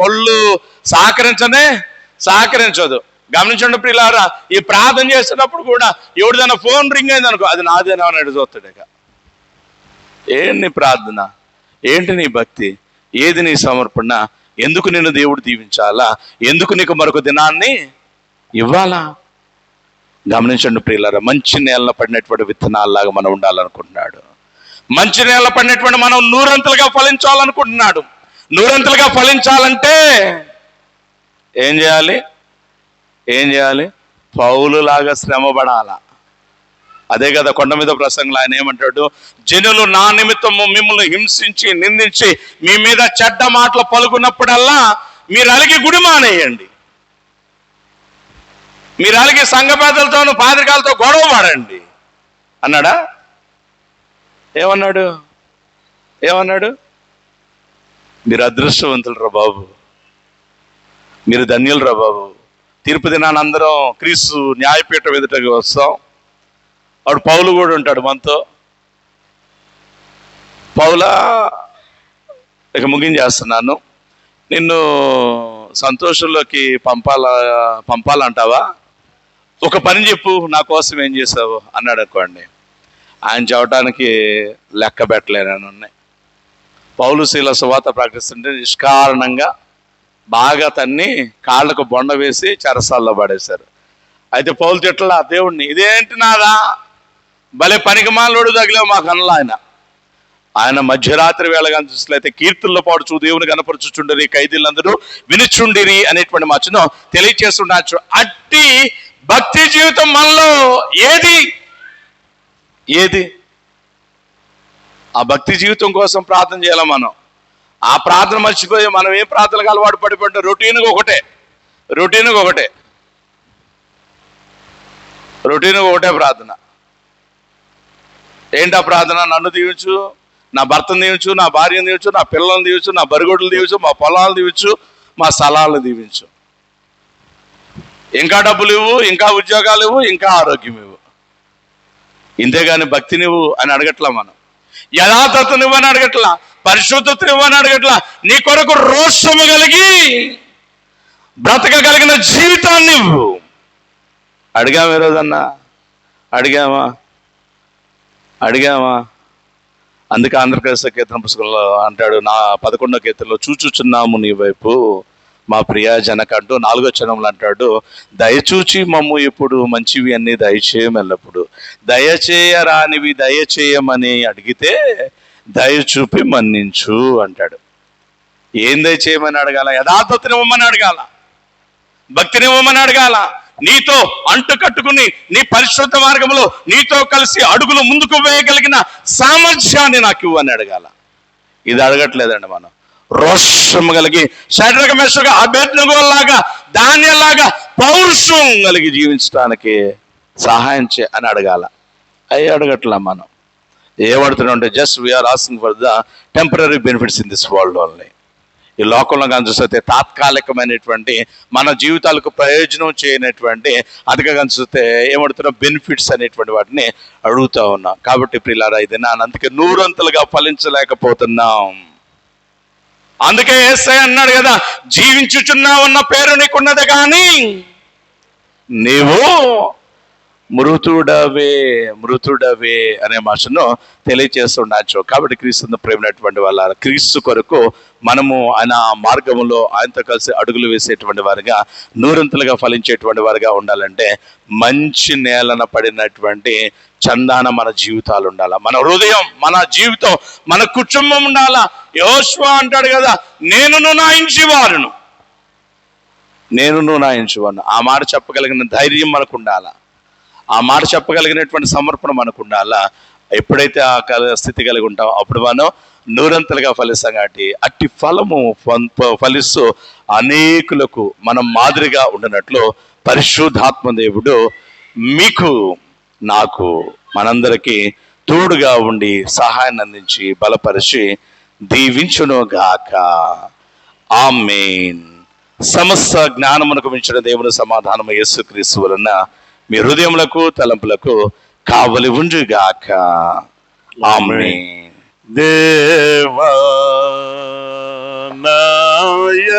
ఒళ్ళు సహకరించదు. గమనించండి ప్రియులారా, ఈ ప్రార్థన చేసేటప్పుడు కూడా ఎవరిదైనా ఫోన్ రింగ్ అయింది అనుకో, అది నాదేనా అని అడుగుతాడు. ఇక ఏంటి నీ ప్రార్థన, ఏంటి నీ భక్తి, ఏది నీ సమర్పణ, ఎందుకు నిన్ను దేవుడు దీవించాలా, ఎందుకు నీకు మరొక దినాన్ని ఇవ్వాలా? గమనించండి ప్రియులారా, మంచి నేల పడినటువంటి విత్తనాల్లాగా మనం ఉండాలనుకుంటున్నాడు. మంచి నేల పడినటువంటి మనం నూరంతలుగా ఫలించాలనుకుంటున్నాడు. నూరంతలుగా ఫలించాలంటే ఏం చేయాలి? పౌలులాగా శ్రమపడాల. అదే కదా కొండ మీద ప్రసంగంలో ఆయన ఏమంటాడు, జనులు నా నిమిత్తము మిమ్మల్ని హింసించి నిందించి మీ మీద చెడ్డ మాటలు పలుకున్నప్పుడల్లా మీరు అలిగి గుడి మానేయండి, మీరు అలిగి సంఘ పెద్దలతోనూ పాదిరికాలతో గొడవ పడండి అన్నాడా? ఏమన్నాడు? మీరు అదృష్టవంతులు రా బాబు, మీరు ధన్యులు రా బాబు. తీర్పు దినాన్ని అందరం క్రీస్తు న్యాయపీఠం ఎదుటకి వస్తాం. వాడు పౌలు కూడా ఉంటాడు మనతో. పౌలా, ఇక ముగించేస్తున్నాను, నిన్ను సంతోషంలోకి పంపాలంటావా? ఒక పని చెప్పు, నా కోసం ఏం చేసావు అన్నాడు అనుకోండి. ఆయన చెప్పడానికి లెక్క పెట్టలేనని ఉన్నాయి. పౌలు శీల సువార్త ప్రకటిస్తుంటే నిష్కారణంగా బాగా తన్ని కాళ్ళకు బొండ వేసి చెరసాల్లో పడేశారు. అయితే పౌలు తిట్లా దేవుణ్ణి, ఇదేంటి నాదా భలే పనికి మాలోడు తగిలేవు మాకు అనలా. ఆయన మధ్యరాత్రి వేళగా చూసినట్లయితే కీర్తుల్లో పాడుచు దేవుని కనపరచుచుండరి, ఖైదీలందరూ వినుచుండిరి అనేటువంటి మచ్చను తెలియచేస్తుండొచ్చు. అట్టి భక్తి జీవితం మనలో ఏది ఆ భక్తి జీవితం కోసం ప్రార్థన చేయాలి మనం. ఆ ప్రార్థన మర్చిపోయి మనం ఏ ప్రార్థనకు అలవాటు పడిపోతే రొటీన్గా ఒకటే ప్రార్థన. ఏంటి ఆ ప్రార్థన? నన్ను దీవించు, నా భర్తను దీవించు, నా భార్యను దీవించు, నా పిల్లలను దీవించు, నా బరిగొడ్లు దీవించు, మా పొలాలను దీవించు, మా స్థలాలను దీవించు. ఇంకా డబ్బులు ఇవ్వు, ఇంకా ఉద్యోగాలు ఇవ్వు, ఇంకా ఆరోగ్యం ఇవ్వు. ఇంతేగాని భక్తి నువ్వు అని అడగట్లా, మనం యథార్థత నువ్వు అని అడగట్లా, పరిశుద్ధత నువ్వు అని అడగట్లా. నీ కొరకు రోషము కలిగి బ్రతకగలిగిన జీవితాన్ని నువ్వు అడిగాము. ఏ రోజన్నా అడిగామా? అందుకే ఆంధ్రప్రదేశ్ కీర్తన పుస్తకంలో అంటాడు, నా 11వ కీర్తనలో చూచుచున్నాము నీ వైపు మా ప్రియ జనకంటూ 4వ చరణంలో అంటాడు, దయచూచి మమ్ము ఎప్పుడు మంచివి అన్ని దయచేయం ఎల్లప్పుడు, దయచేయరానివి దయచేయమని అడిగితే దయచూపి మన్నించు అంటాడు. ఏం దయచేయమని అడగాల? యథార్థతనివ్వమని అడగాల, భక్తినివ్వమని అడగాల. నీతో అంటు కట్టుకుని నీ పరిశుద్ధ మార్గంలో నీతో కలిసి అడుగులు ముందుకు వేయగలిగిన సామర్థ్యాన్ని నాకు ఇవ్వని అడగాల. ఇది అడగట్లేదండి మనం. రోషం కలిగి షడ్రక మెషక అబేద్నెగోలాగా ధాన్యలాగా పౌరుషం కలిగి జీవించడానికి సహాయం అని అడగాల. అవి అడగట్లా మనం. ఏమడుతున్నాం అంటే just we are asking for the temporary benefits in this world only. ఈ లోకంలో కానీ చూస్తే తాత్కాలికమైనటువంటి మన జీవితాలకు ప్రయోజనం చేయనటువంటి అధిక కానీ చూస్తే ఏమడుతున్నాం, బెనిఫిట్స్ అనేటువంటి వాటిని అడుగుతా ఉన్నాం. కాబట్టి ప్రియులారా, ఇది అందుకే నూరంతలుగా ఫలించలేకపోతున్నాం. అందుకే యేసయ్య అన్నాడు కదా, జీవించుచున్నావన్న పేరు నీకున్నదే కానీ నీవు మృతుడవే అనే భాషను తెలియచేస్తుండొచ్చు. కాబట్టి క్రీస్తు ప్రేమైనటువంటి వాళ్ళ క్రీస్తు కొరకు మనము ఆయన మార్గంలో ఆయనతో కలిసి అడుగులు వేసేటువంటి వారిగా, నూరంతులుగా ఫలించేటువంటి వారిగా ఉండాలంటే మంచి నేలన పడినటువంటి చందాన మన జీవితాలు ఉండాలా, మన హృదయం, మన జీవితం, మన కుటుంబం ఉండాలా. యోషువ అంటాడు కదా, నేనును నా ఇంటివారును. ఆ మాట చెప్పగలిగిన ధైర్యం మనకు ఉండాలా, ఆ మాట చెప్పగలిగినటువంటి సమర్పణ మనకు ఉండాలా. ఎప్పుడైతే ఆ స్థితి కలిగి ఉంటామో అప్పుడు మనం నూరంతలుగా ఫలిస్తాం. కాబట్టి అట్టి ఫలము ఫలిస్తూ అనేకులకు మనం మాదిరిగా ఉండినట్లు పరిశుద్ధాత్మ దేవుడు మీకు, నాకు, మనందరికీ తోడుగా ఉండి సహాయాన్ని అందించి బలపరిచి దీవించునుగాక. ఆమేన్. సమస్త జ్ఞానమునకు మించిన దేవుని సమాధానము యేసుక్రీస్తు వలన మీ హృదయములకు తలంపులకు కావలి ఉండుగాక. ఆమేన్. దేవా నాయ